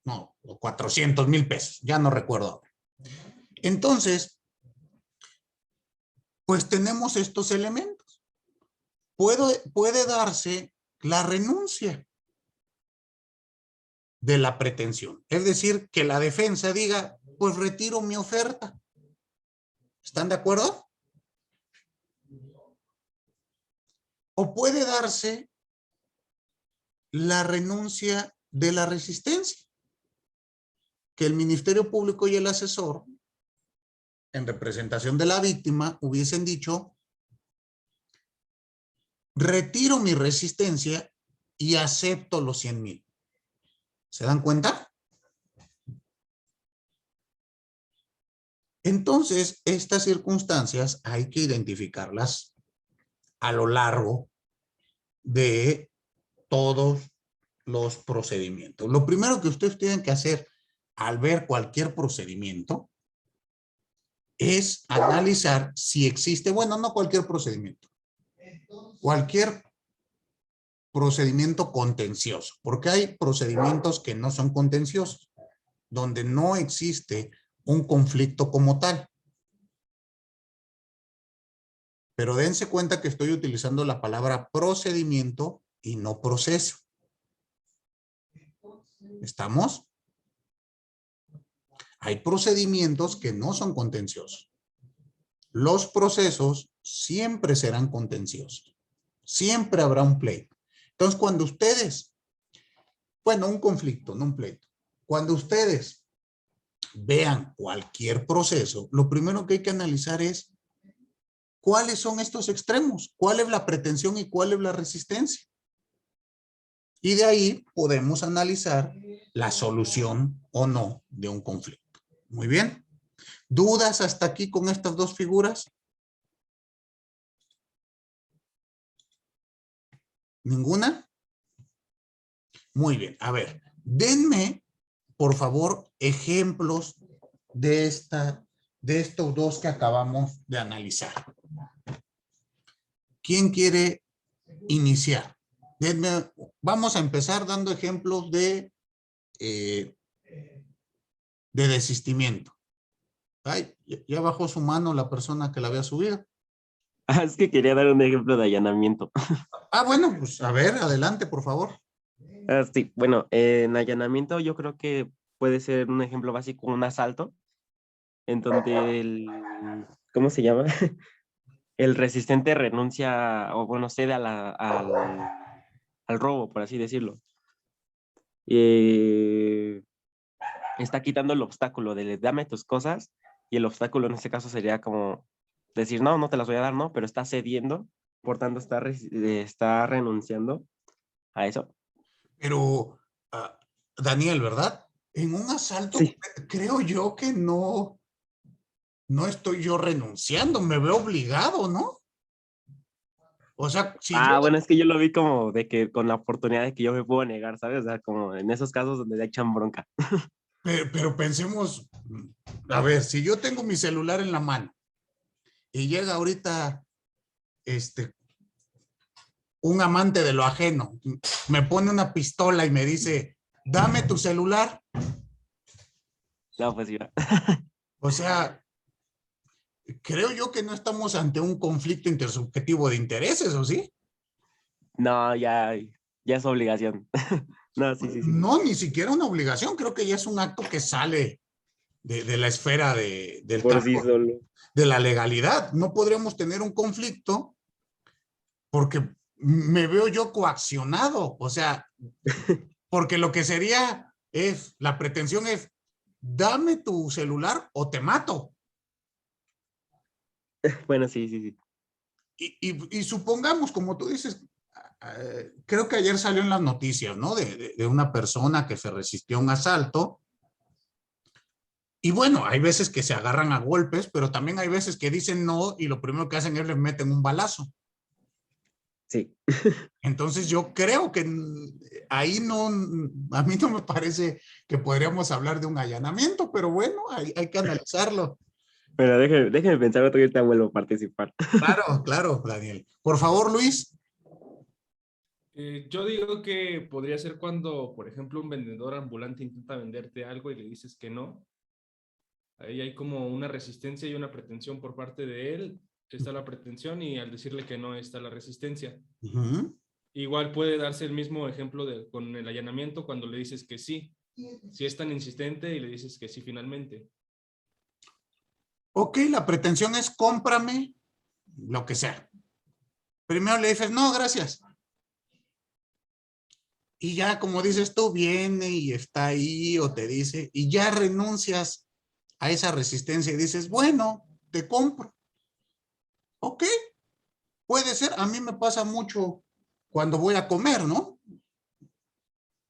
no, o 400,000 pesos. Ya no recuerdo ahora. Entonces, pues tenemos estos elementos. Puede darse la renuncia de la pretensión. Es decir, que la defensa diga, pues retiro mi oferta. ¿Están de acuerdo? O puede darse la renuncia de la resistencia. Que el Ministerio Público y el asesor, en representación de la víctima, hubiesen dicho, retiro mi resistencia y acepto los 100,000. ¿Se dan cuenta? Entonces, estas circunstancias hay que identificarlas a lo largo de todos los procedimientos. Lo primero que ustedes tienen que hacer al ver cualquier procedimiento es analizar si existe, bueno, no cualquier procedimiento, cualquier procedimiento contencioso, porque hay procedimientos que no son contenciosos, donde no existe un conflicto como tal. Pero dense cuenta que estoy utilizando la palabra procedimiento y no proceso. ¿Estamos? Hay procedimientos que no son contenciosos. Los procesos siempre serán contenciosos. Siempre habrá un pleito. Entonces, cuando ustedes, bueno, un conflicto, no un pleito. Cuando ustedes vean cualquier proceso, lo primero que hay que analizar es ¿cuáles son estos extremos? ¿Cuál es la pretensión y cuál es la resistencia? Y de ahí podemos analizar la solución o no de un conflicto. Muy bien. ¿Dudas hasta aquí con estas dos figuras? ¿Ninguna? Muy bien. A ver, denme, por favor, ejemplos de estos dos que acabamos de analizar. ¿Quién quiere iniciar? Vamos a empezar dando ejemplos de desistimiento. Ay, ya bajó su mano la persona que la había subido. Ah, es que quería dar un ejemplo de allanamiento. Ah, bueno, pues a ver, adelante, por favor. Sí, bueno, en allanamiento yo creo que puede ser un ejemplo básico, un asalto, en donde ¿cómo se llama? El resistente renuncia, o bueno, cede al robo, por así decirlo. Está quitando el obstáculo de dame tus cosas, y el obstáculo en este caso sería como decir, no, no te las voy a dar, no, pero está cediendo, por tanto está renunciando a eso. Pero, Daniel, ¿verdad? En un asalto, sí. Creo yo que no estoy yo renunciando, me veo obligado, ¿no? O sea, si bueno, es que yo lo vi como de que con la oportunidad de que yo me puedo negar, ¿sabes? O sea, como en esos casos donde le echan bronca. Pero pensemos, a ver, si yo tengo mi celular en la mano y llega ahorita un amante de lo ajeno, me pone una pistola y me dice, dame tu celular. No, pues ya. O sea, creo yo que no estamos ante un conflicto intersubjetivo de intereses, ¿o sí? No, ya es obligación. No, sí. No, ni siquiera una obligación, creo que ya es un acto que sale de la esfera del por sí solo. De la legalidad. No podríamos tener un conflicto porque me veo yo coaccionado, o sea, porque lo que sería es, la pretensión es, dame tu celular o te mato. Bueno, sí, sí, sí. Y supongamos, como tú dices, creo que ayer salió en las noticias, ¿no? De una persona que se resistió a un asalto. Y bueno, hay veces que se agarran a golpes, pero también hay veces que dicen no y lo primero que hacen es les meten un balazo. Sí. Entonces yo creo que ahí no, a mí no me parece que podríamos hablar de un allanamiento, pero bueno, hay que analizarlo. Pero déjeme pensar otro y ahorita vuelvo a participar. Claro, claro, Daniel. Por favor, Luis. Yo digo que podría ser cuando, por ejemplo, un vendedor ambulante intenta venderte algo y le dices que no. Ahí hay como una resistencia y una pretensión por parte de él, que está la pretensión, y al decirle que no está la resistencia. Igual puede darse el mismo ejemplo con el allanamiento cuando le dices que sí. Si es tan insistente y le dices que sí finalmente. Ok, la pretensión es cómprame lo que sea. Primero le dices, no, gracias. Y ya, como dices tú, viene y está ahí o te dice, y ya renuncias a esa resistencia y dices, bueno, te compro. Ok, puede ser. A mí me pasa mucho cuando voy a comer, ¿no?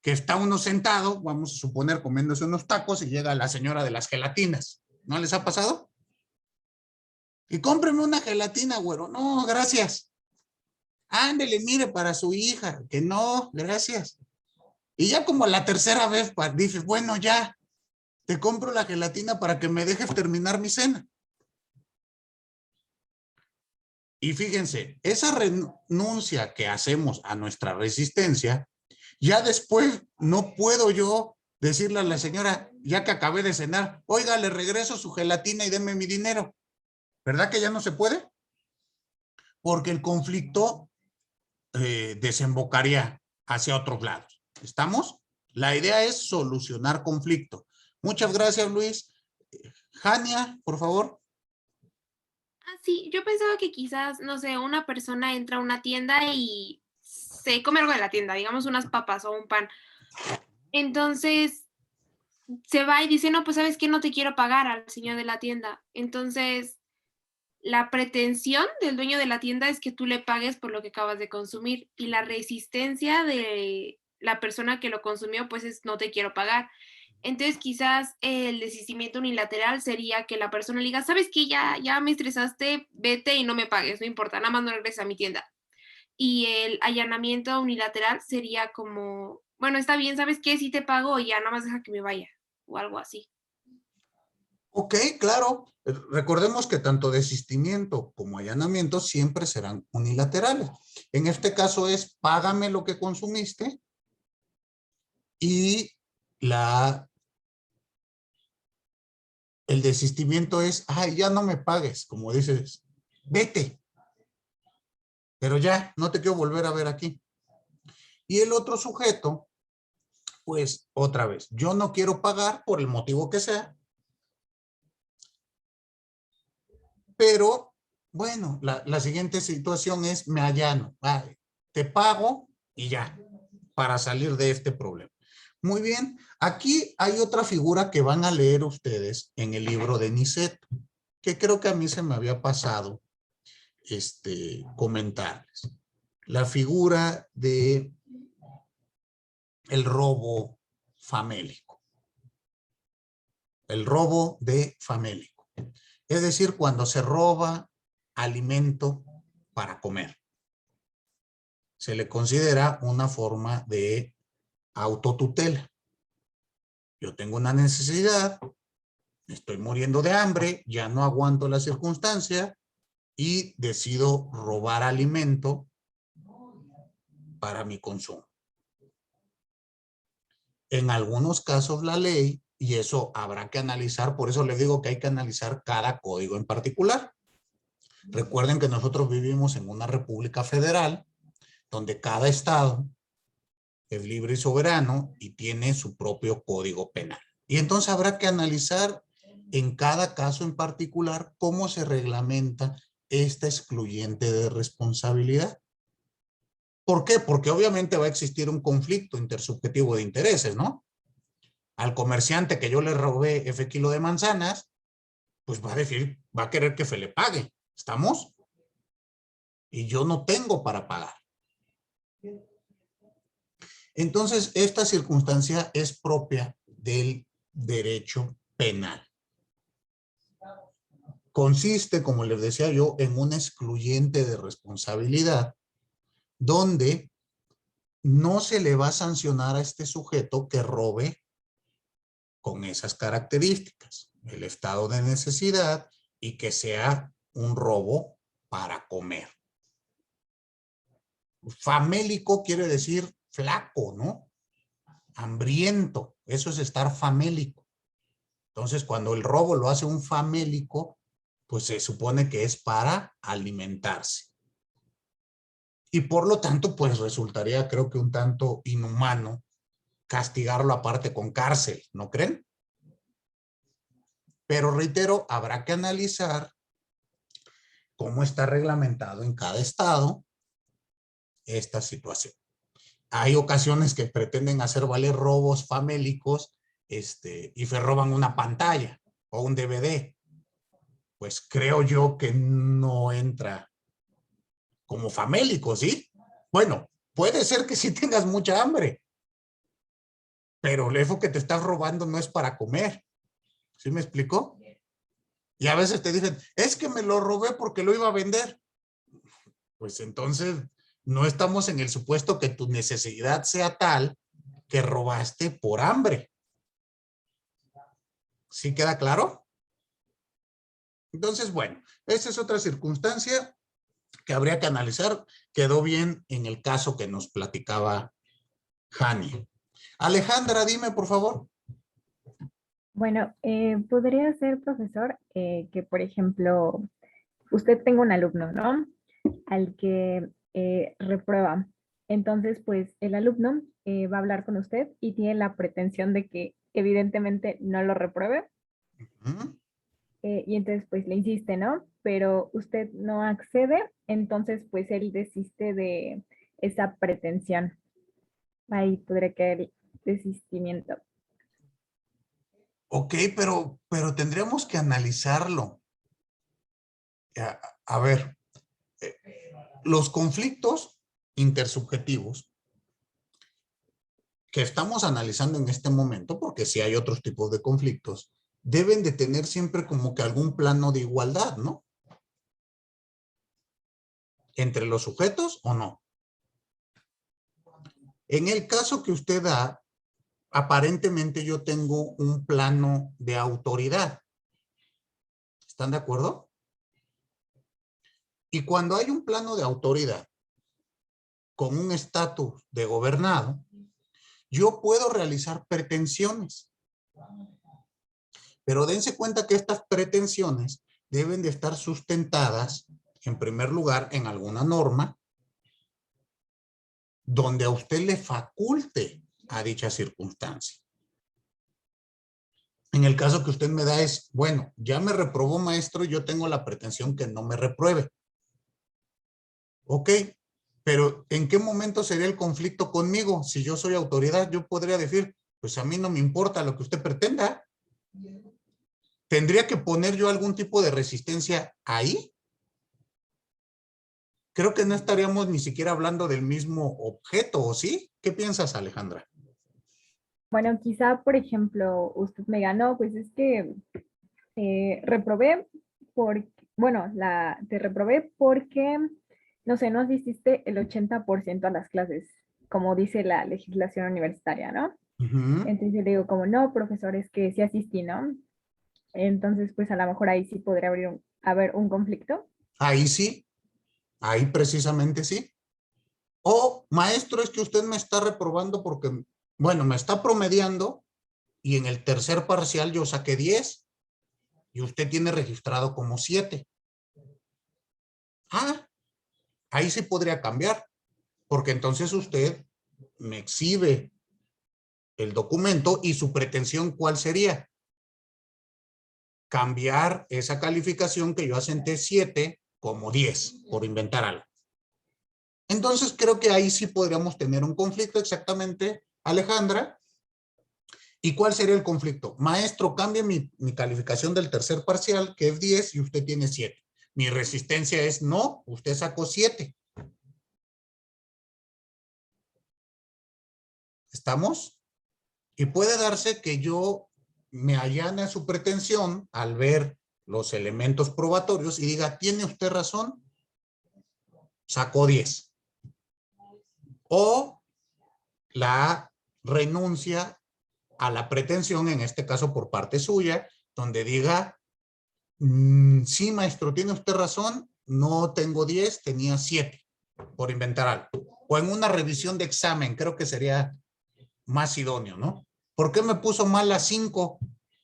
Que está uno sentado, vamos a suponer, comiéndose unos tacos y llega la señora de las gelatinas. ¿No les ha pasado? Y cómpreme una gelatina, güero. No, gracias. Ándele, mire, para su hija. Que no, gracias. Y ya como la tercera vez dices, bueno, ya, te compro la gelatina para que me dejes terminar mi cena. Y fíjense, esa renuncia que hacemos a nuestra resistencia, ya después no puedo yo decirle a la señora, ya que acabé de cenar, oiga, le regreso su gelatina y deme mi dinero. ¿Verdad que ya no se puede? Porque el conflicto desembocaría hacia otros lados. ¿Estamos? La idea es solucionar conflicto. Muchas gracias, Luis. Jania, por favor. Sí, yo pensaba que quizás, no sé, una persona entra a una tienda y se come algo de la tienda, digamos unas papas o un pan. Entonces se va y dice, no, pues sabes qué, no te quiero pagar al señor de la tienda. Entonces la pretensión del dueño de la tienda es que tú le pagues por lo que acabas de consumir, y la resistencia de la persona que lo consumió pues es no te quiero pagar. Entonces quizás el desistimiento unilateral sería que la persona le diga, sabes qué, ya me estresaste, vete y no me pagues, no importa, nada más no regreses a mi tienda. Y el allanamiento unilateral sería como, bueno, está bien, ¿sabes qué? Sí te pago, ya nada más deja que me vaya, o algo así. Ok, claro. Recordemos que tanto desistimiento como allanamiento siempre serán unilaterales. En este caso es págame lo que consumiste, y el desistimiento es, ay, ya no me pagues, como dices, vete. Pero ya, no te quiero volver a ver aquí. Y el otro sujeto, pues otra vez, yo no quiero pagar por el motivo que sea, pero bueno, la siguiente situación es me allano, vale, te pago y ya, para salir de este problema. Muy bien, aquí hay otra figura que van a leer ustedes en el libro de Niceto, que creo que a mí se me había pasado comentarles. La figura de el robo famélico. El robo de famélico. Es decir, cuando se roba alimento para comer. Se le considera una forma de autotutela. Yo tengo una necesidad, estoy muriendo de hambre, ya no aguanto la circunstancia y decido robar alimento para mi consumo. En algunos casos la ley, y eso habrá que analizar, por eso les digo que hay que analizar cada código en particular. Recuerden que nosotros vivimos en una república federal donde cada estado es libre y soberano y tiene su propio código penal. Y entonces habrá que analizar en cada caso en particular cómo se reglamenta esta excluyente de responsabilidad. ¿Por qué? Porque obviamente va a existir un conflicto intersubjetivo de intereses, ¿no? al comerciante que yo le robé F kilo de manzanas, pues va a decir, va a querer que se le pague. ¿Estamos? Y yo no tengo para pagar. Entonces, esta circunstancia es propia del derecho penal. Consiste, como les decía yo, en un excluyente de responsabilidad, donde no se le va a sancionar a este sujeto que robe con esas características, el estado de necesidad y que sea un robo para comer. Famélico quiere decir flaco, ¿no? Hambriento, eso es estar famélico. Entonces, cuando el robo lo hace un famélico, pues se supone que es para alimentarse. Y por lo tanto, pues resultaría, creo que un tanto inhumano castigarlo aparte con cárcel, ¿no creen? Pero reitero, habrá que analizar cómo está reglamentado en cada estado esta situación. Hay ocasiones que pretenden hacer valer robos famélicos y se roban una pantalla o un DVD. Pues creo yo que no entra como famélico, ¿sí? Bueno, puede ser que sí tengas mucha hambre, pero eso que te estás robando no es para comer. ¿Sí me explicó? Y a veces te dicen, es que me lo robé porque lo iba a vender. Pues entonces no estamos en el supuesto que tu necesidad sea tal que robaste por hambre. ¿Sí queda claro? Entonces, bueno, esa es otra circunstancia que habría que analizar. Quedó bien en el caso que nos platicaba Jani. Alejandra, dime, por favor. Bueno, podría ser, profesor, que, por ejemplo, usted tenga un alumno, ¿no? Al que reprueba. Entonces, pues, el alumno va a hablar con usted y tiene la pretensión de que evidentemente no lo repruebe. Y entonces, pues, le insiste, ¿no? Pero usted no accede, entonces, pues, él desiste de esa pretensión. Ahí podría caer desistimiento. Ok, pero tendríamos que analizarlo. A ver, los conflictos intersubjetivos que estamos analizando en este momento, porque sí hay otros tipos de conflictos, deben de tener siempre como que algún plano de igualdad, ¿no? Entre los sujetos o no. En el caso que usted da, aparentemente yo tengo un plano de autoridad. ¿Están de acuerdo? Y cuando hay un plano de autoridad con un estatus de gobernado, yo puedo realizar pretensiones. Pero dense cuenta que estas pretensiones deben de estar sustentadas, en primer lugar, en alguna norma donde a usted le faculte a dicha circunstancia. En el caso que usted me da es, bueno, ya me reprobó maestro y yo tengo la pretensión que no me repruebe. Ok, pero ¿en qué momento sería el conflicto conmigo? Si yo soy autoridad, yo podría decir, pues a mí no me importa lo que usted pretenda. ¿Tendría que poner yo algún tipo de resistencia ahí? Creo que no estaríamos ni siquiera hablando del mismo objeto, ¿o sí? ¿Qué piensas, Alejandra? Bueno, quizá, por ejemplo, usted me ganó, pues es que reprobé te reprobé porque, no sé, no asististe el 80% a las clases, como dice la legislación universitaria, ¿no? Entonces yo le digo como, no, profesor, es que sí asistí, ¿no? Entonces, pues a lo mejor ahí sí podría haber un conflicto. Ahí sí, ahí precisamente sí. O, maestro, es que usted me está reprobando porque, bueno, me está promediando y en el tercer parcial yo saqué 10 y usted tiene registrado como 7. Ah, ahí sí podría cambiar, porque entonces usted me exhibe el documento y su pretensión, ¿cuál sería? Cambiar esa calificación que yo asenté 7 como 10, por inventar algo. Entonces creo que ahí sí podríamos tener un conflicto exactamente, Alejandra, ¿Y cuál sería el conflicto? Maestro, cambie mi calificación del tercer parcial, que es 10, y usted tiene 7. Mi resistencia es no, usted sacó 7. ¿Estamos? Y puede darse que yo me allane a su pretensión al ver los elementos probatorios y diga, ¿tiene usted razón? Sacó 10. O la renuncia a la pretensión, en este caso por parte suya, donde diga, sí, maestro, tiene usted razón, no tengo 10, tenía 7, por inventar algo. O en una revisión de examen, creo que sería más idóneo, ¿no? ¿Por qué me puso mal a 5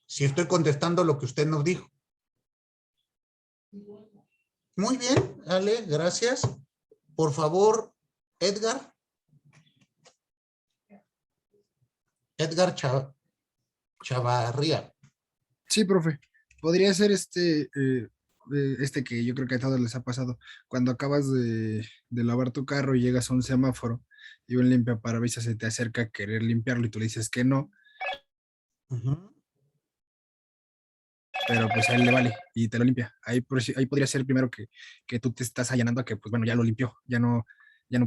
si estoy contestando lo que usted nos dijo? Muy bien, Ale, gracias. Por favor, Edgar. Edgar Chavarría. Sí, profe. Podría ser este que yo creo que a todos les ha pasado. Cuando acabas de lavar tu carro y llegas a un semáforo y un limpiaparabrisas se te acerca a querer limpiarlo y tú le dices que no, pero pues a él le vale y te lo limpia. Ahí podría ser primero que tú te estás allanando a que, pues bueno, ya lo limpió, ya no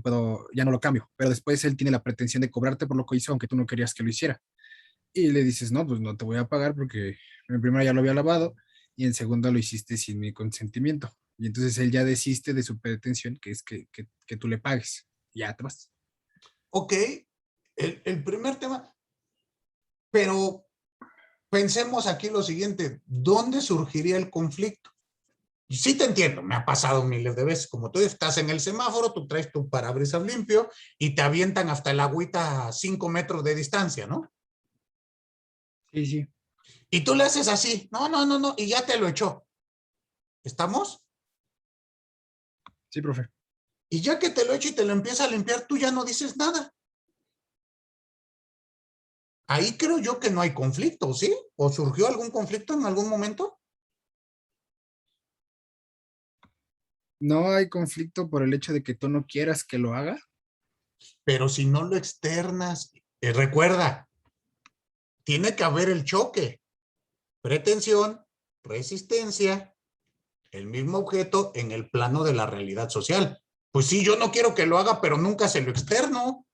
puedo, ya no lo cambio. Pero después él tiene la pretensión de cobrarte por lo que hizo, aunque tú no querías que lo hiciera. Y le dices, no, pues no te voy a pagar porque en primera ya lo había lavado y en segunda lo hiciste sin mi consentimiento. Y entonces él ya desiste de su pretensión, que es que tú le pagues. Y ya te vas. Ok, el primer tema, pero pensemos aquí lo siguiente, ¿dónde surgiría el conflicto? Sí te entiendo, me ha pasado miles de veces, como tú estás en el semáforo, tú traes tu parabrisas limpio y te avientan hasta el agüita a 5 metros de distancia, ¿no? Sí, sí. Y tú le haces así, no, y ya te lo echó. ¿Estamos? Sí, profe. Y ya que te lo echo y te lo empieza a limpiar, tú ya no dices nada. Ahí creo yo que no hay conflicto, ¿sí? ¿O surgió algún conflicto en algún momento? No hay conflicto por el hecho de que tú no quieras que lo haga. Pero si no lo externas, recuerda, tiene que haber el choque. Pretensión, resistencia, el mismo objeto en el plano de la realidad social. Pues sí, yo no quiero que lo haga, pero nunca se lo externo.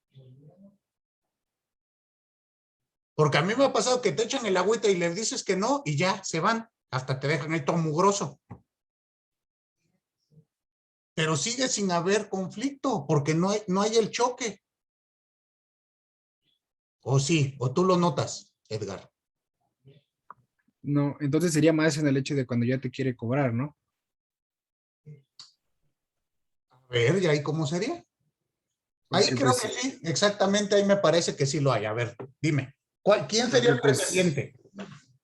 Porque a mí me ha pasado que te echan el agüita y les dices que no y ya se van. Hasta te dejan ahí todo mugroso. Pero sigue sin haber conflicto porque no hay el choque. O sí, o tú lo notas, Edgar. No, entonces sería más en el hecho de cuando ya te quiere cobrar, ¿no? A ver, ¿y ahí cómo sería? Ahí Porque creo pues que sí, exactamente, ahí me parece que sí lo hay. A ver, dime, ¿quién sería el porque, pues, pretendiente?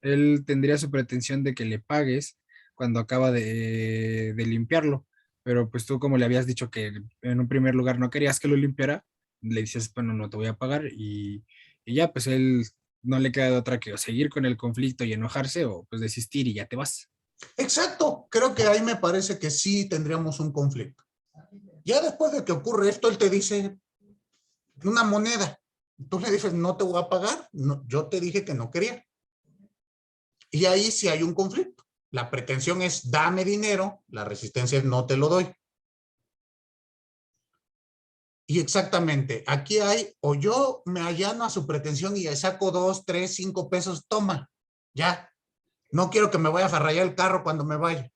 él tendría su pretensión de que le pagues cuando acaba de limpiarlo, pero pues tú como le habías dicho que en un primer lugar no querías que lo limpiara, le dices, bueno, no te voy a pagar y ya, pues él no le queda de otra que o seguir con el conflicto y enojarse o pues desistir y ya te vas. Exacto, creo que ahí me parece que sí tendríamos un conflicto. Ya después de que ocurre esto, él te dice una moneda. Tú le dices, no te voy a pagar, no, yo te dije que no quería. Y ahí sí hay un conflicto. La pretensión es dame dinero, la resistencia es no te lo doy. Y exactamente, aquí hay, o yo me allano a su pretensión y le saco 2, 3, 5 pesos, toma, ya. No quiero que me vaya a rayar el carro cuando me vaya.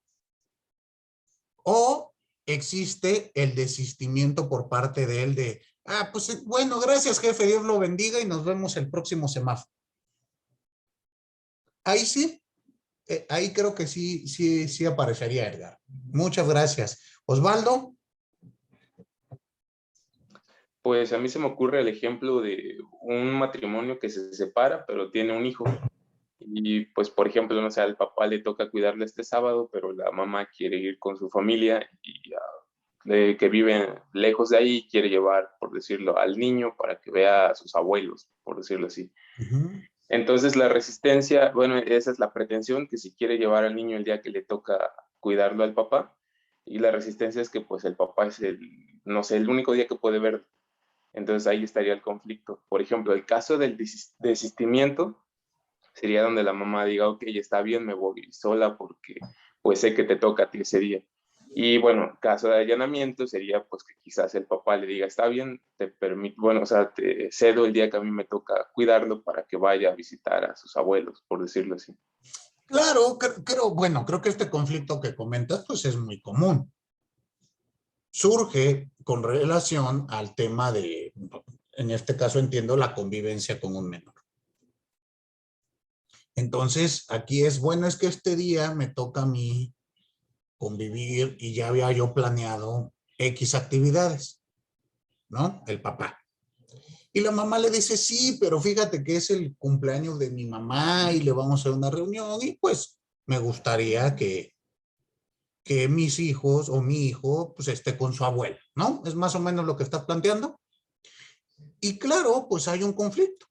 O existe el desistimiento por parte de él de, pues bueno, gracias jefe, Dios lo bendiga y nos vemos el próximo semáforo. Ahí sí, ahí creo que sí aparecería Edgar. Muchas gracias. Osvaldo. Pues a mí se me ocurre el ejemplo de un matrimonio que se separa, pero tiene un hijo. Y pues, por ejemplo, no sé, al papá le toca cuidarle este sábado, pero la mamá quiere ir con su familia y que vive lejos de ahí, quiere llevar, por decirlo, al niño para que vea a sus abuelos, por decirlo así. Entonces la resistencia, bueno, esa es la pretensión, que si quiere llevar al niño el día que le toca cuidarlo al papá, y la resistencia es que pues el papá es no sé, el único día que puede ver. Entonces ahí estaría el conflicto. Por ejemplo, el caso del desistimiento sería donde la mamá diga, ok, está bien, me voy sola porque pues sé que te toca a ti ese día. Y bueno, caso de allanamiento sería pues que quizás el papá le diga, está bien, te permito, bueno, o sea, te cedo el día que a mí me toca cuidarlo para que vaya a visitar a sus abuelos, por decirlo así. Claro, creo que este conflicto que comentas pues es muy común. Surge con relación al tema de, en este caso entiendo, la convivencia con un menor. Entonces, aquí es, bueno, es que este día me toca a mí convivir y ya había yo planeado X actividades, ¿no? El papá. Y la mamá le dice, sí, pero fíjate que es el cumpleaños de mi mamá y le vamos a hacer una reunión y pues me gustaría que mis hijos o mi hijo pues esté con su abuela, ¿no? Es más o menos lo que estás planteando. Y claro, pues hay un conflicto.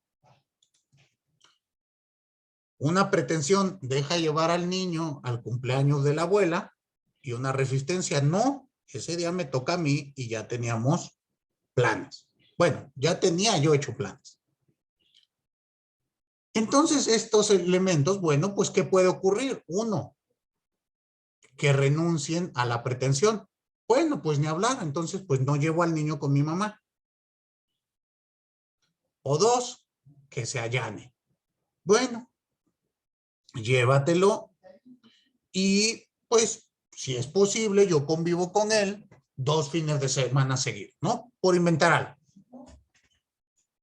Una pretensión, deja llevar al niño al cumpleaños de la abuela, y una resistencia, no, ese día me toca a mí y ya teníamos planes. Bueno, ya tenía yo hecho planes. Entonces, estos elementos, bueno, pues, ¿qué puede ocurrir? Uno, que renuncien a la pretensión. Bueno, pues ni hablar, entonces, pues no llevo al niño con mi mamá. O dos, que se allane. Bueno, llévatelo y pues si es posible yo convivo con él 2 fines de semana seguidos, ¿no? Por inventar algo.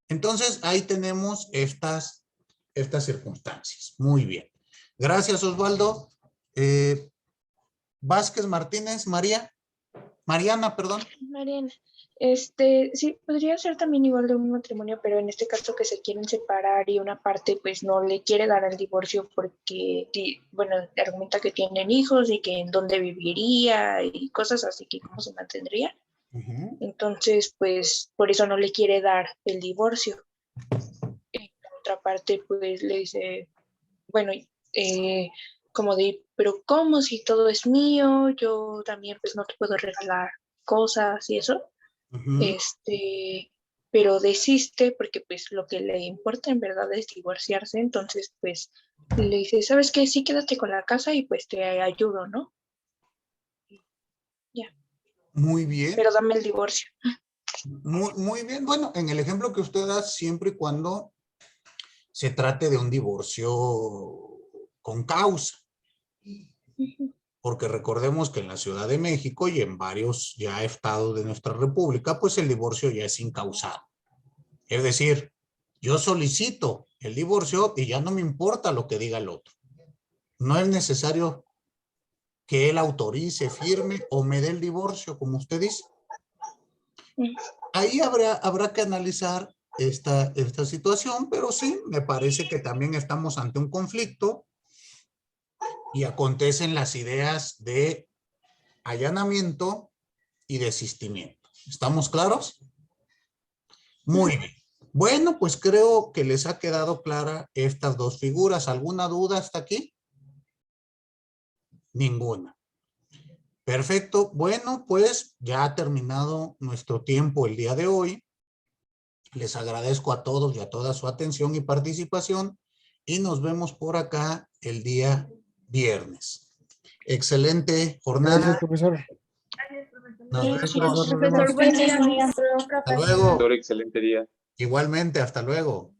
Entonces ahí tenemos estas circunstancias. Muy bien. Gracias, Osvaldo. Vázquez Martínez, Mariana, perdón. Mariana, sí, podría ser también igual de un matrimonio, pero en este caso que se quieren separar y una parte pues no le quiere dar el divorcio porque, bueno, argumenta que tienen hijos y que en dónde viviría y cosas así, que cómo se mantendría. Entonces, pues por eso no le quiere dar el divorcio. En otra parte, pues le dice, bueno, como de, pero ¿cómo si todo es mío? Yo también pues no te puedo regalar cosas y eso. Pero desiste porque pues lo que le importa en verdad es divorciarse, entonces pues le dice, ¿sabes qué? Sí, quédate con la casa y pues te ayudo, ¿no? Ya. Muy bien. Pero dame el divorcio. Muy bien. Bueno, en el ejemplo que usted da, siempre y cuando se trate de un divorcio con causa. Porque recordemos que en la Ciudad de México y en varios ya estados de nuestra república, pues el divorcio ya es incausado. Es decir, yo solicito el divorcio y ya no me importa lo que diga el otro. No es necesario que él autorice, firme o me dé el divorcio, como usted dice. Ahí habrá que analizar esta situación, pero sí, me parece que también estamos ante un conflicto y acontecen las ideas de allanamiento y desistimiento. ¿Estamos claros? Muy bien. Bueno, pues creo que les ha quedado clara estas dos figuras. ¿Alguna duda hasta aquí? Ninguna. Perfecto. Bueno, pues ya ha terminado nuestro tiempo el día de hoy. Les agradezco a todos y a toda su atención y participación y nos vemos por acá el día viernes. Excelente jornada. Gracias, profesor. Nos vemos. Profesor, buen día. Hasta luego. Excelente día. Igualmente, hasta luego.